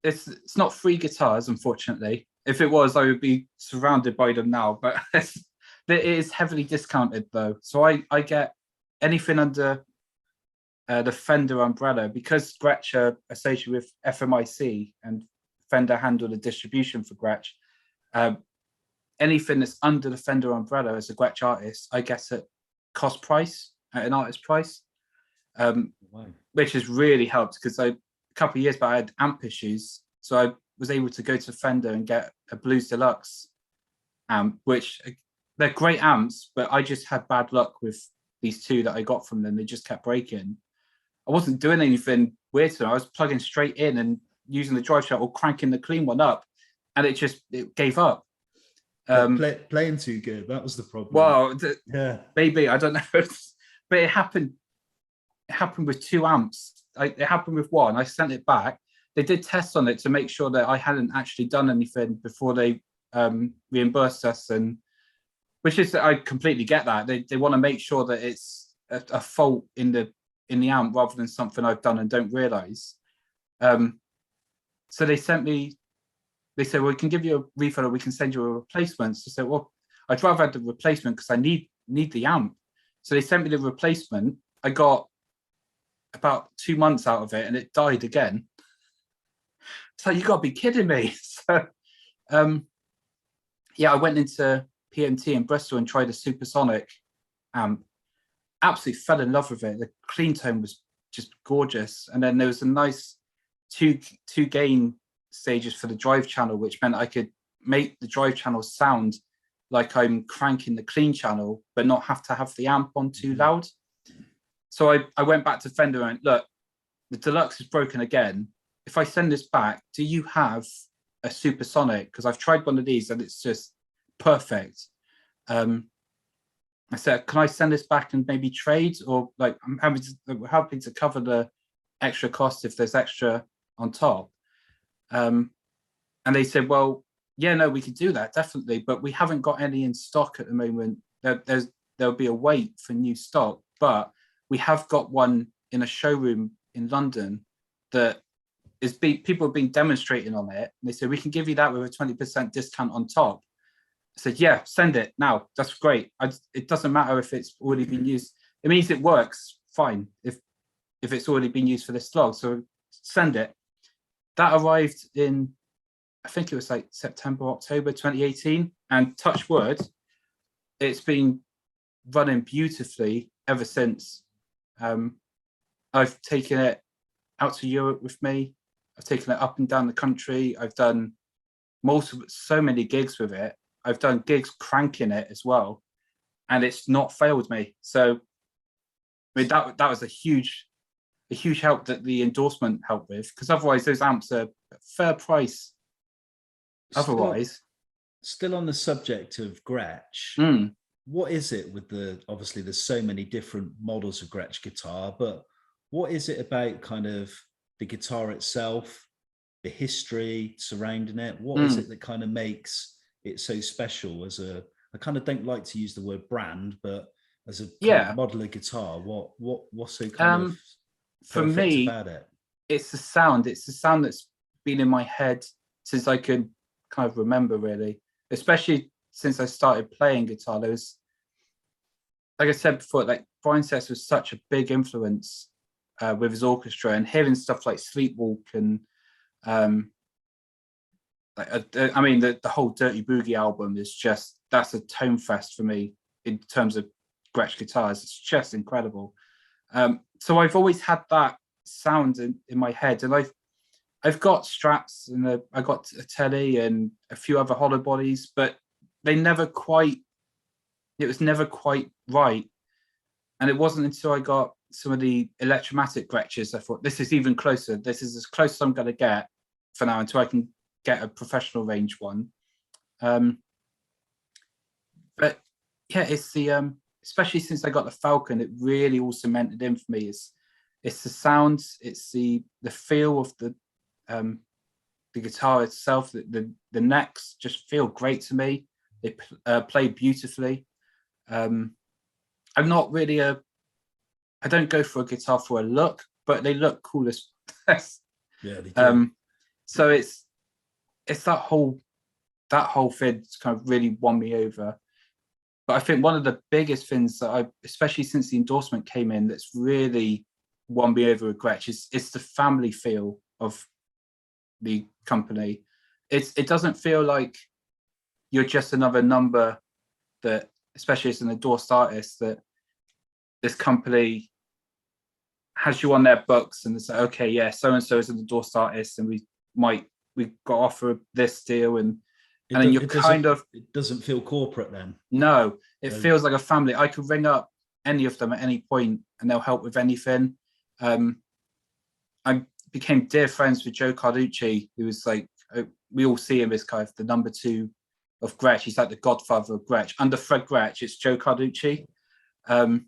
it's not free guitars, unfortunately. If it was, I would be surrounded by them now, but it is heavily discounted though. So I get anything under the Fender umbrella, because Gretsch are associated with FMIC and Fender handle the distribution for Gretsch. Anything that's under the Fender umbrella as a Gretsch artist, I get at cost price, at an artist price, which has really helped, because a couple of years back I had amp issues, so I was able to go to Fender and get a Blues Deluxe amp, which they're great amps, but I just had bad luck with these two that I got from them. They just kept breaking. I wasn't doing anything weird to them. I was plugging straight in and using the drive shaft or cranking the clean one up, and it gave up. Playing too good, that was the problem. Well, yeah, maybe, I don't know, but it happened with two amps. It happened with one. I sent it back. They did tests on it to make sure that I hadn't actually done anything before they reimbursed us, and which is, I completely get that. They want to make sure that it's a fault in the amp rather than something I've done and don't realize. So they said, well, we can give you a refund or we can send you a replacement. So I said, well, I'd rather have the replacement because I need the amp. So they sent me the replacement. I got about 2 months out of it and it died again. So you gotta be kidding me. So yeah, I went into PMT in Bristol and tried a supersonic amp. Absolutely fell in love with it. The clean tone was just gorgeous. And then there was a nice two gain stages for the drive channel, which meant I could make the drive channel sound like I'm cranking the clean channel, but not have to have the amp on too loud. So I went back to Fender and, look, the Deluxe is broken again. If I send this back, do you have a supersonic? Because I've tried one of these and it's just perfect. I said, can I send this back and maybe trade? Or like, I'm happy to cover the extra cost if there's extra on top. And they said, well, yeah, no, we could do that, definitely. But we haven't got any in stock at the moment. There'll be a wait for new stock. But we have got one in a showroom in London that people have been demonstrating on it. And they said, we can give you that with a 20% discount on top. I said, yeah, send it now. That's great. It doesn't matter if it's already been used. It means it works fine if it's already been used for this slog. So send it. That arrived in, I think it was like September, October 2018. And touch wood, it's been running beautifully ever since. I've taken it out to Europe with me. I've taken it up and down the country. I've done so many gigs with it. I've done gigs cranking it as well, and it's not failed me. So, I mean, that was a huge help that the endorsement helped with, because otherwise those amps are fair price. Otherwise, still on the subject of Gretsch, what is it with obviously there's so many different models of Gretsch guitar, but what is it about kind of the guitar itself, the history surrounding it? What is it that kind of makes it so special I kind of don't like to use the word brand, but as a kind of model of guitar, what's so kind of for me about it? It's the sound. It's the sound that's been in my head since I could kind of remember, really, especially since I started playing guitar. There was, like I said before, like Brian Setzer was such a big influence with his orchestra, and hearing stuff like Sleepwalk and I mean, the whole Dirty Boogie album is just, that's a tone fest for me in terms of Gretsch guitars. It's just incredible. So I've always had that sound in my head, and I've got Strats and I got a Telly and a few other hollow bodies, but it was never quite right. And it wasn't until I got some of the electromatic Gretches I thought, this is even closer. This is as close as I'm going to get for now until I can get a professional range one. But yeah, it's the especially since I got the Falcon, it really all cemented in for me. It's the sound, it's the feel of the guitar itself. The necks just feel great to me. They play beautifully. I'm not really a I don't go for a guitar for a look, but they look cool as Yeah, they do. So it's that whole thing kind of really won me over. But I think one of the biggest things that especially since the endorsement came in, that's really won me over with Gretsch is the family feel of the company. It doesn't feel like you're just another number that, especially as an endorsed artist, that this company has you on their books and it's like, okay, yeah, so and so is an endorsed artist, and we got offer this deal, and then you're kind of, it doesn't feel corporate then. No, it feels like a family. I could ring up any of them at any point and they'll help with anything. I became dear friends with Joe Carducci, who was like, we all see him as kind of the number 2 of Gretsch. He's like the godfather of Gretsch. Under Fred Gretsch, it's Joe Carducci. And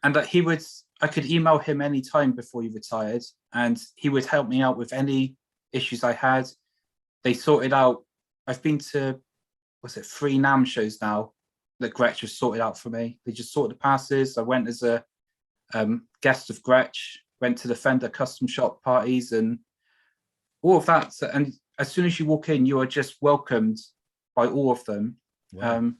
I could email him anytime before he retired, and he would help me out with any issues I had. They sorted out, I've been to, 3 NAMM shows now that Gretsch has sorted out for me. They just sorted the passes. I went as a guest of Gretsch, went to the Fender custom shop parties and all of that. And as soon as you walk in, you are just welcomed by all of them. Wow.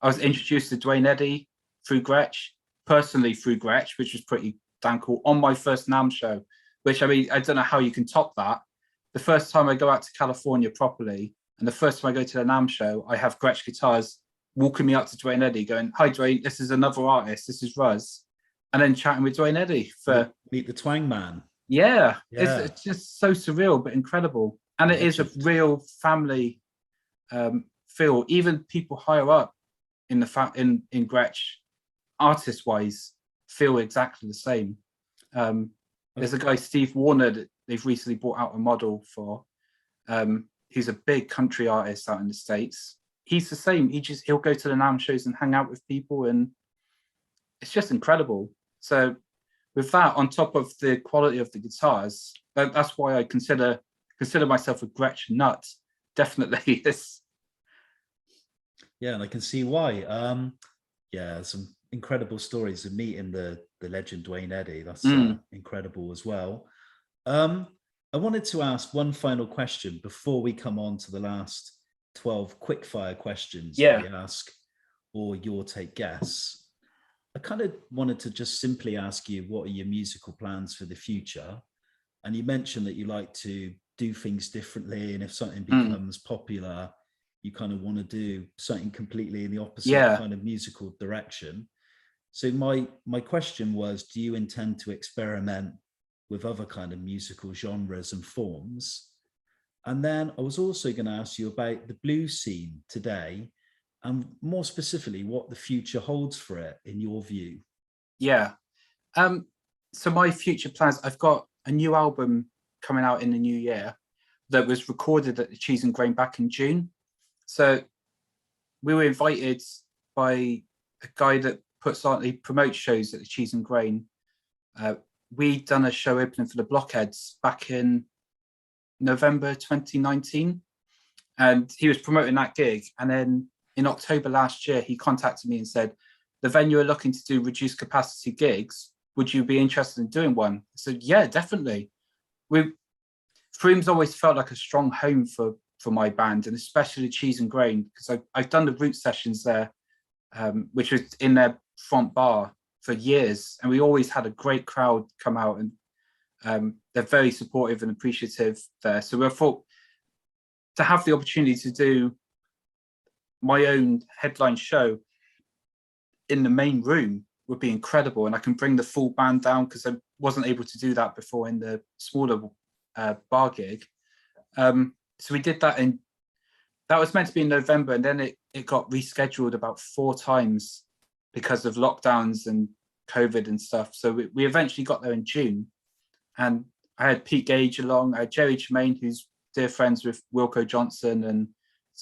I was introduced to Duane Eddy through Gretsch, personally through Gretsch, which was pretty damn cool, on my first NAMM show, which, I mean, I don't know how you can top that. The first time I go out to California properly, and the first time I go to the NAMM show, I have Gretsch Guitars walking me up to Duane Eddy going, "Hi, Duane, this is another artist, this is Ruzz." And then chatting with Duane Eddy for... Meet the Twang Man. Yeah. It's just so surreal, but incredible. And it is a real family feel. Even people higher up in Gretsch, artist-wise, feel exactly the same. There's a guy, Steve Warner, that they've recently brought out a model for. He's a big country artist out in the States. He's the same. He'll go to the NAMM shows and hang out with people, and it's just incredible. So with that, on top of the quality of the guitars, that's why I consider myself a Gretsch nut. Definitely. Yeah, and I can see why. Some incredible stories of meeting the legend Duane Eddy. That's incredible as well. I wanted to ask one final question before we come on to the last 12 quickfire questions we ask or your take guess. I kind of wanted to just simply ask you, what are your musical plans for the future? And you mentioned that you like to do things differently, and if something becomes popular, you kind of want to do something completely in the opposite kind of musical direction. So my question was, do you intend to experiment with other kind of musical genres and forms? And then I was also going to ask you about the blues scene today, and more specifically, what the future holds for it in your view. Yeah. So my future plans, I've got a new album coming out in the new year that was recorded at the Cheese and Grain back in June. So we were invited by a guy that he promotes shows at the Cheese and Grain. We'd done a show opening for the Blockheads back in November 2019, and he was promoting that gig. And then in October last year, he contacted me and said, "The venue are looking to do reduced capacity gigs. Would you be interested in doing one?" I said, "Yeah, definitely." Froom's always felt like a strong home for my band, and especially Cheese and Grain, because I've done the root sessions there, which was in their front bar for years, and we always had a great crowd come out, and they're very supportive and appreciative there. So we thought to have the opportunity to do my own headline show in the main room would be incredible, and I can bring the full band down, because I wasn't able to do that before in the smaller bar gig. So we did that, and that was meant to be in November, and then it got rescheduled about 4 times because of lockdowns and COVID and stuff. So we eventually got there in June, and I had Pete Gage along. I had Jerry Tremaine, who's dear friends with Wilco Johnson, and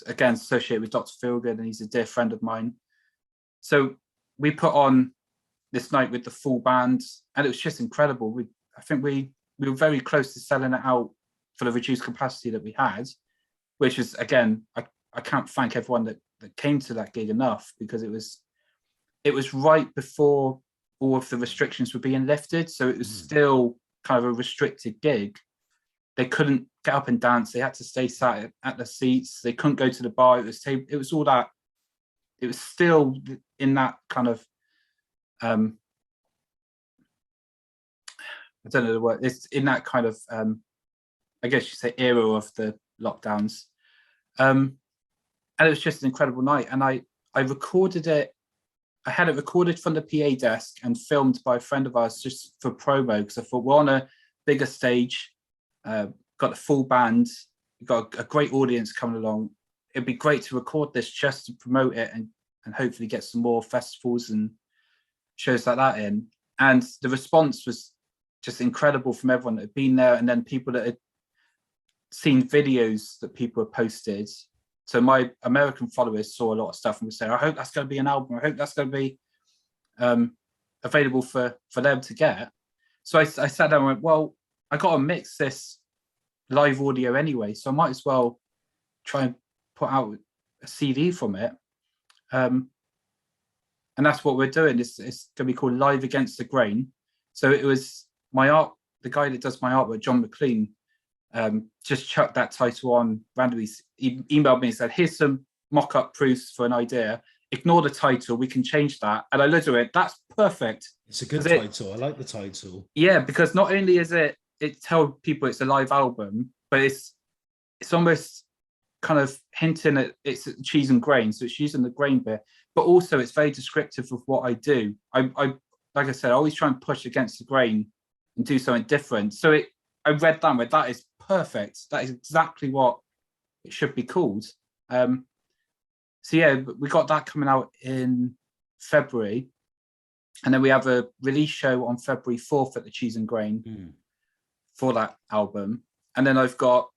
again associated with Dr Feelgood, and he's a dear friend of mine. So we put on this night with the full band, and it was just incredible. I think we were very close to selling it out for the reduced capacity that we had, which was, again, I can't thank everyone that came to that gig enough, because it was right before all of the restrictions were being lifted. So it was still kind of a restricted gig. They couldn't get up and dance. They had to stay sat at the seats. They couldn't go to the bar. It was all that. It was still in that kind of, I don't know the word. It's in that kind of, I guess you say, era of the lockdowns. And it was just an incredible night. And I recorded it. I had it recorded from the PA desk and filmed by a friend of ours just for promo, because I thought we're on a bigger stage, got the full band, got a great audience coming along. It'd be great to record this just to promote it and hopefully get some more festivals and shows like that in. And the response was just incredible from everyone that had been there, and then people that had seen videos that people had posted. So my American followers saw a lot of stuff and would say, I hope that's going to be an album. I hope that's going to be available for them to get. So I sat down and went, well, I got to mix this live audio anyway, so I might as well try and put out a CD from it. And that's what we're doing. It's going to be called Live Against the Grain. So it was the guy that does my artwork, John McLean, just chucked that title on randomly. He emailed me and said, here's some mock-up proofs for an idea. Ignore the title, we can change that. And I looked at it, that's perfect. It's a good title. I like the title. Yeah, because not only is it tells people it's a live album, but it's almost kind of hinting at it's cheese and grain. So it's using the grain bit, but also it's very descriptive of what I do. I like I said, I always try and push against the grain and do something different. So I read that and went, that is perfect. That is exactly what it should be called. So yeah, we got that coming out in February. And then we have a release show on February 4th at the Cheese and Grain for that album. And then I've got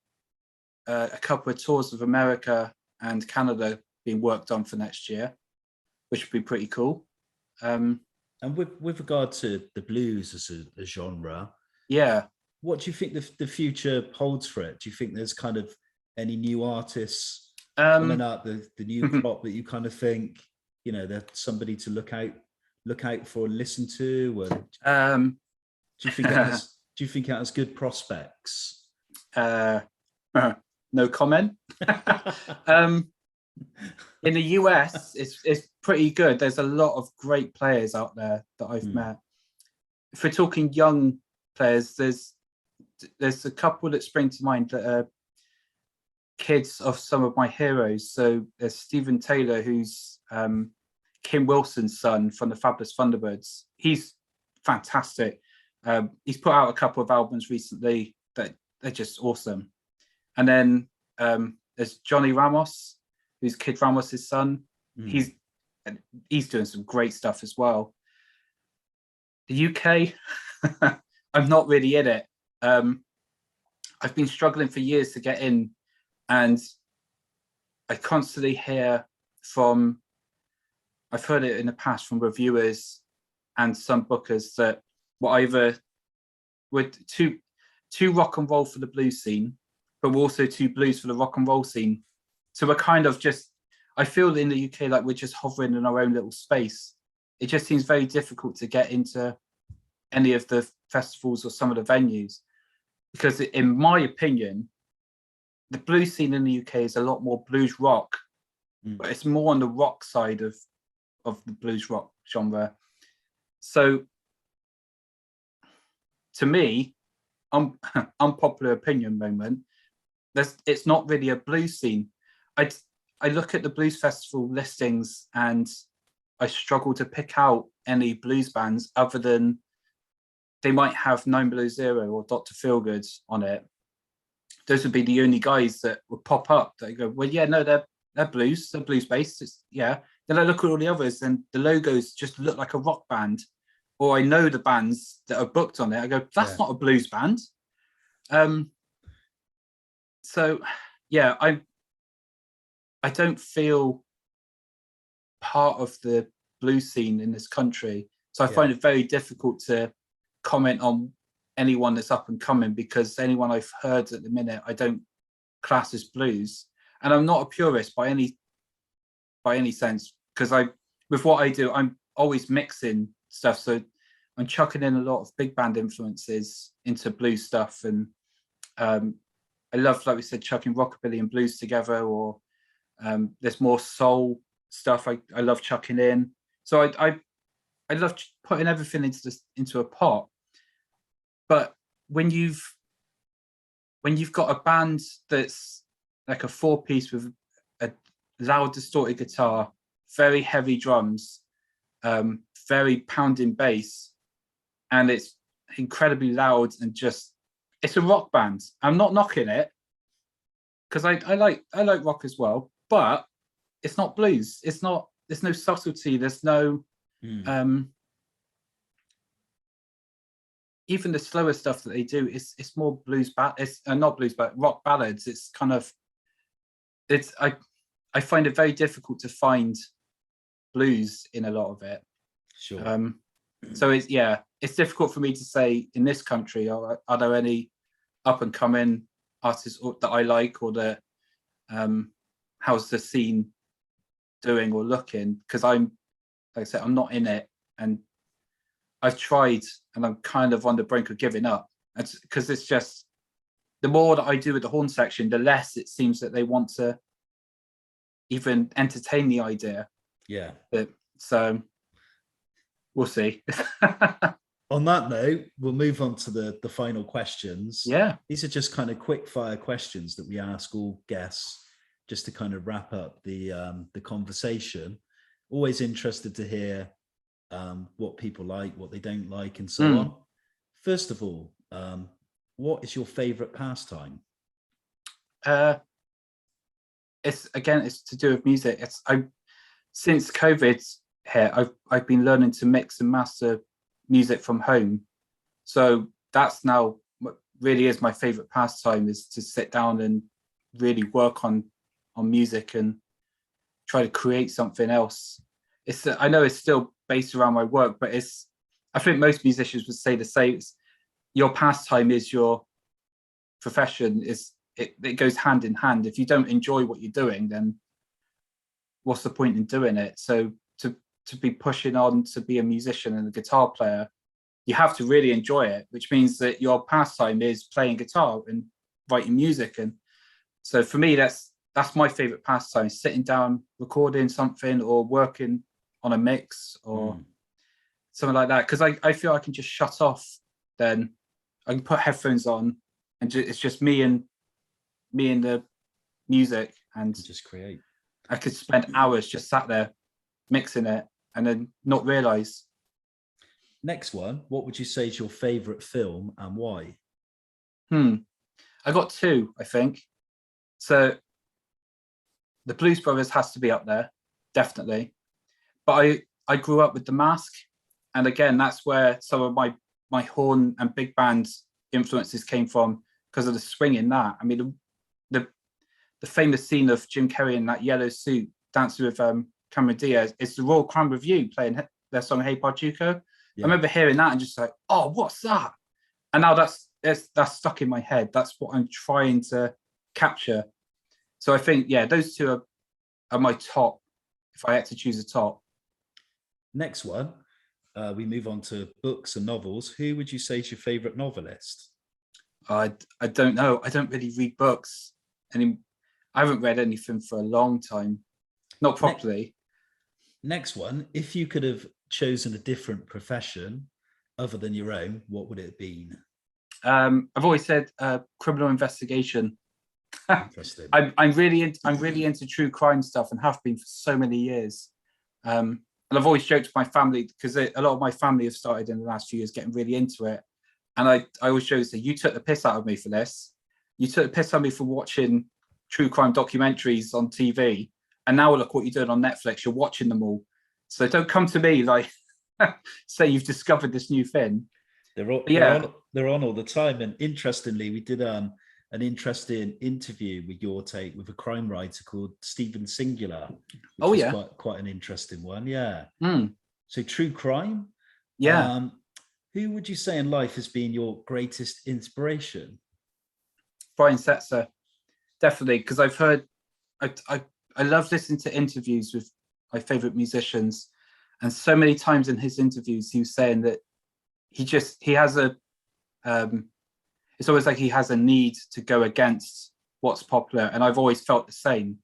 a couple of tours of America and Canada being worked on for next year, which would be pretty cool. And with regard to the blues as a genre, yeah, what do you think the future holds for it? Do you think there's kind of any new artists coming out, the new crop that you kind of think, you know, there's somebody to look out for and listen to? And do you think it has good prospects? No comment. In the US, it's pretty good. There's a lot of great players out there that I've met. If we're talking young players, there's a couple that spring to mind that are kids of some of my heroes. So there's Stephen Taylor, who's Kim Wilson's son from the Fabulous Thunderbirds. He's fantastic. He's put out a couple of albums recently that they're just awesome. And then there's Johnny Ramos, who's Kid Ramos's son. He's doing some great stuff as well. The UK, I'm not really in it. I've been struggling for years to get in, and I constantly hear I've heard it in the past from reviewers and some bookers that we're too rock and roll for the blues scene, but we're also too blues for the rock and roll scene. So we're kind of I feel in the UK like we're just hovering in our own little space. It just seems very difficult to get into any of the festivals or some of the venues, because in my opinion, the blues scene in the UK is a lot more blues rock, but it's more on the rock side of the blues rock genre. So to me, unpopular opinion moment, it's not really a blues scene. I look at the blues festival listings and I struggle to pick out any blues bands other than they might have 9 Below Zero or Dr Feelgood on it. Those would be the only guys that would pop up that go, well, yeah, no, they're blues based. Yeah. Then I look at all the others and the logos just look like a rock band, or I know the bands that are booked on it. I go, that's not a blues band. So yeah, I don't feel part of the blues scene in this country. So I find it very difficult to comment on anyone that's up and coming, because anyone I've heard at the minute, I don't class as blues. And I'm not a purist by any sense, because with what I do, I'm always mixing stuff. So I'm chucking in a lot of big band influences into blues stuff, and I love, like we said, chucking rockabilly and blues together, or there's more soul stuff I love chucking in. So I love putting everything into a pot. But when you've got a band that's like a 4-piece with a loud distorted guitar, very heavy drums, very pounding bass, and it's incredibly loud, and just, it's a rock band. I'm not knocking it, because I like rock as well, but it's not blues. There's no subtlety. There's no even the slower stuff that they do. It's more blues it's not blues, but rock ballads. It's kind of, I find it very difficult to find blues in a lot of it. Sure. So it's difficult for me to say in this country, are there any up and coming artists that I like, or that how's the scene doing or looking? Because like I said, I'm not in it, and I've tried, and I'm kind of on the brink of giving up, because it's just, the more that I do with the horn section, the less it seems that they want to even entertain the idea. Yeah. So we'll see. On that note, we'll move on to the final questions. Yeah. These are just kind of quick fire questions that we ask all guests, just to kind of wrap up the conversation. Always interested to hear what people like, what they don't like, and so on. First of all, what is your favorite pastime? It's to do with music. Since COVID hit, I've been learning to mix and master music from home. So that's now what really is my favorite pastime, is to sit down and really work on music and try to create something else. I know it's still based around my work, but I think most musicians would say the same. Your pastime is your profession. It goes hand in hand. If you don't enjoy what you're doing, then what's the point in doing it? So to be pushing on to be a musician and a guitar player, you have to really enjoy it, which means that your pastime is playing guitar and writing music. And so for me, that's my favorite pastime, sitting down, recording something, or working on a mix or something like that. Because I feel I can just shut off. Then I can put headphones on, and it's just me and the music, and just create. I could spend hours just sat there mixing it and then not realize. Next one, what would you say is your favorite film and why? I got two, I think. So the Blues Brothers has to be up there, definitely. But I grew up with The Mask, and again, that's where some of my horn and big band influences came from, because of the swing in that. I mean, the famous scene of Jim Carrey in that yellow suit dancing with Cameron Diaz, it's the Royal Crown Revue playing their song Hey Parduco. Yeah. I remember hearing that and just like, oh, what's that? And now that's stuck in my head. That's what I'm trying to capture. So I think, those two are my top, if I had to choose a top. Next one, we move on to books and novels. Who would you say is your favorite novelist? I don't know. I don't really read books. I haven't read anything for a long time. Not properly. Next one, if you could have chosen a different profession other than your own, what would it have been? I've always said criminal investigation. Interesting. I'm really into true crime stuff, and have been for so many years. And I've always joked to my family, because a lot of my family have started in the last few years getting really into it. And I always joke and say, you took the piss out of me for this. You took the piss out of me for watching true crime documentaries on TV. And now look what you're doing on Netflix. You're watching them all. So don't come to me like, say you've discovered this new thing. They're on all the time. And interestingly, we did an interesting interview with your take with a crime writer called Stephen Singular. Which is quite an interesting one. Yeah. So true crime. Yeah. Who would you say in life has been your greatest inspiration? Brian Setzer, definitely, because I've heard, I love listening to interviews with my favorite musicians, and so many times in his interviews he was saying that he has a it's always like he has a need to go against what's popular, and I've always felt the same.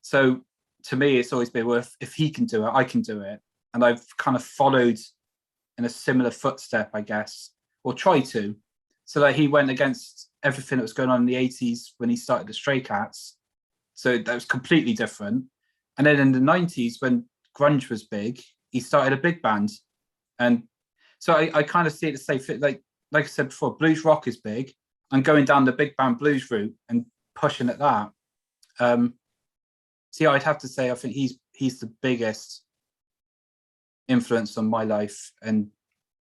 So to me, it's always been, well, if he can do it, I can do it. And I've kind of followed in a similar footstep, I guess, or tried to. So that he went against everything that was going on in the 80s when he started the Stray Cats. So that was completely different. And then in the 90s, when grunge was big, he started a big band. And so I kind of see it the same fit. Like I said before, blues rock is big. I'm going down the big band blues route and pushing at that. So yeah, I'd have to say I think he's the biggest influence on my life and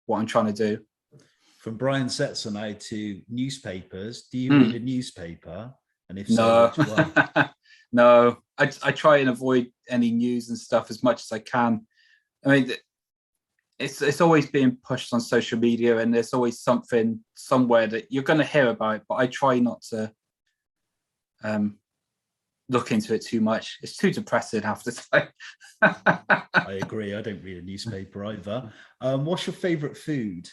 what I'm trying to do. From Brian Setzer now to newspapers, do you read a newspaper? And if so, No. which one? No, I try and avoid any news and stuff as much as I can. I mean, it's always being pushed on social media, and there's always something somewhere that you're going to hear about, but I try not to look into it too much. It's too depressing half the time. I agree. I don't read a newspaper either. What's your favorite food?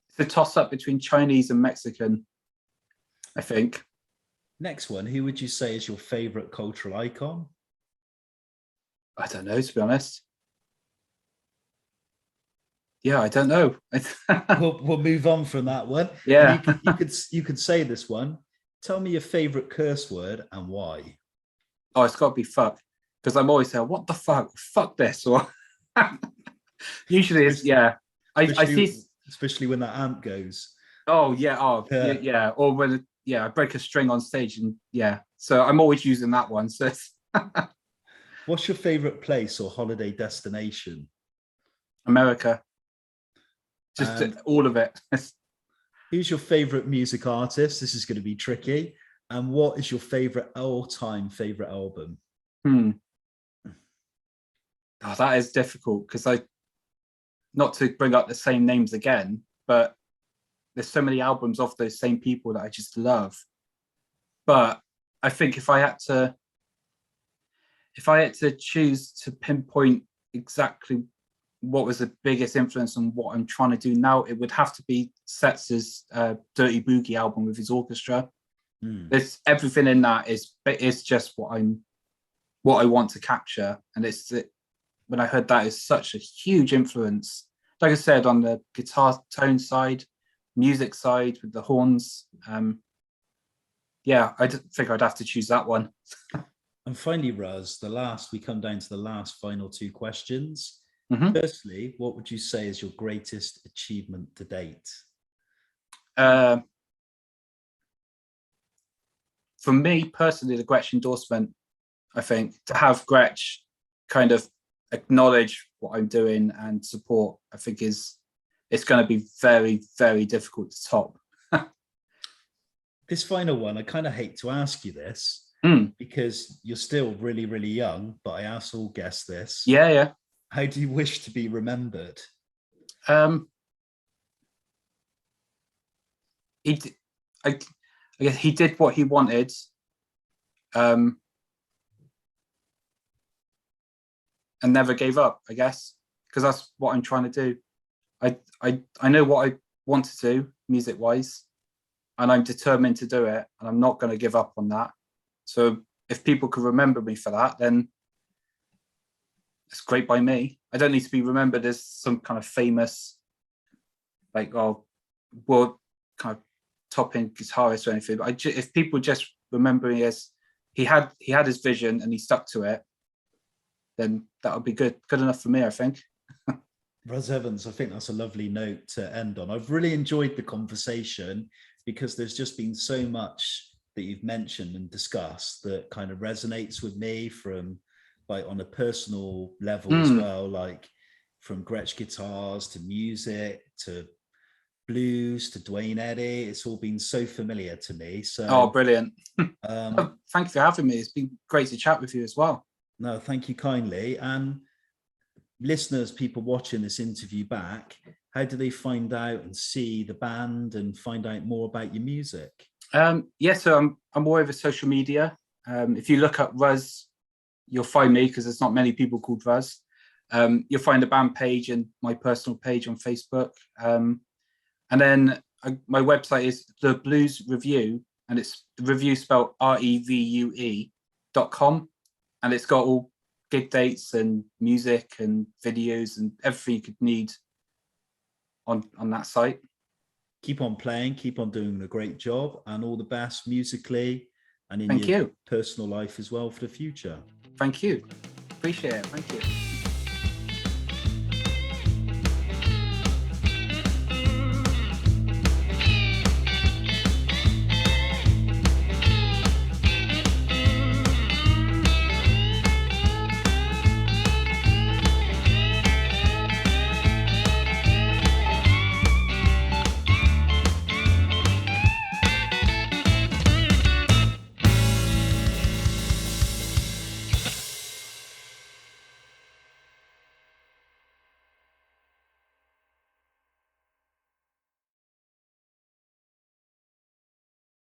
It's a toss-up between Chinese and Mexican, I think. Next one, who would you say is your favorite cultural icon? I don't know, to be honest. Yeah, I don't know. We'll move on from that one. Yeah. You could say this one. Tell me your favorite curse word and why. Oh, it's got to be fuck, because I'm always saying, what the fuck? Fuck this. Or usually it's, yeah. I see. Especially when that amp goes. Oh, yeah. Oh, yeah. Or when, I break a string on stage, and yeah. So I'm always using that one. So What's your favorite place or holiday destination? America. Just all of it. Who's your favorite music artist? This is going to be tricky. And what is your favorite all-time favorite album? Oh, that is difficult, because not to bring up the same names again, but there's so many albums of those same people that I just love. But I think if I had to choose to pinpoint exactly what was the biggest influence on what I'm trying to do now, it would have to be Setzer's Dirty Boogie album with his orchestra. There's everything in that is just what I want to capture, and when I heard that, it's such a huge influence. Like I said, on the guitar tone side, music side with the horns. I think I'd have to choose that one. And finally, Ruzz, we come down to the last final two questions. Firstly, what would you say is your greatest achievement to date? For me personally, the Gretsch Endorsement. I think to have Gretsch kind of acknowledge what I'm doing and support, I think it's going to be very, very difficult to top. This final one, I kind of hate to ask you this because you're still really, really young, but I ask all guests this. Yeah. How do you wish to be remembered? I guess he did what he wanted. And never gave up, I guess, because that's what I'm trying to do. I know what I want to do music wise, and I'm determined to do it, and I'm not going to give up on that. So if people could remember me for that, then it's great by me. I don't need to be remembered as some kind of famous, world kind of top-end guitarist or anything. But if people just remember me as he had his vision and he stuck to it, then that would be good enough for me, I think. Ruzz Evans, I think that's a lovely note to end on. I've really enjoyed the conversation because there's just been so much that you've mentioned and discussed that kind of resonates with me from on a personal level as well, like from Gretsch Guitars to music to blues to Duane Eddy. It's all been so familiar to me. So brilliant. Thank you for having me. It's been great to chat with you as well. No, thank you kindly. And listeners, people watching this interview back, how do they find out and see the band and find out more about your music? So I'm all over social media. If you look up Ruzz, you'll find me, because there's not many people called Ruzz. You'll find the band page and my personal page on Facebook. And then my website is the Blues Revue, and it's the Revue spelled REVUE.com, and it's got all gig dates and music and videos and everything you could need on that site. Keep on playing, keep on doing a great job, and all the best musically and in Thank your you. personal life as well for the future. Thank you. Appreciate it. Thank you.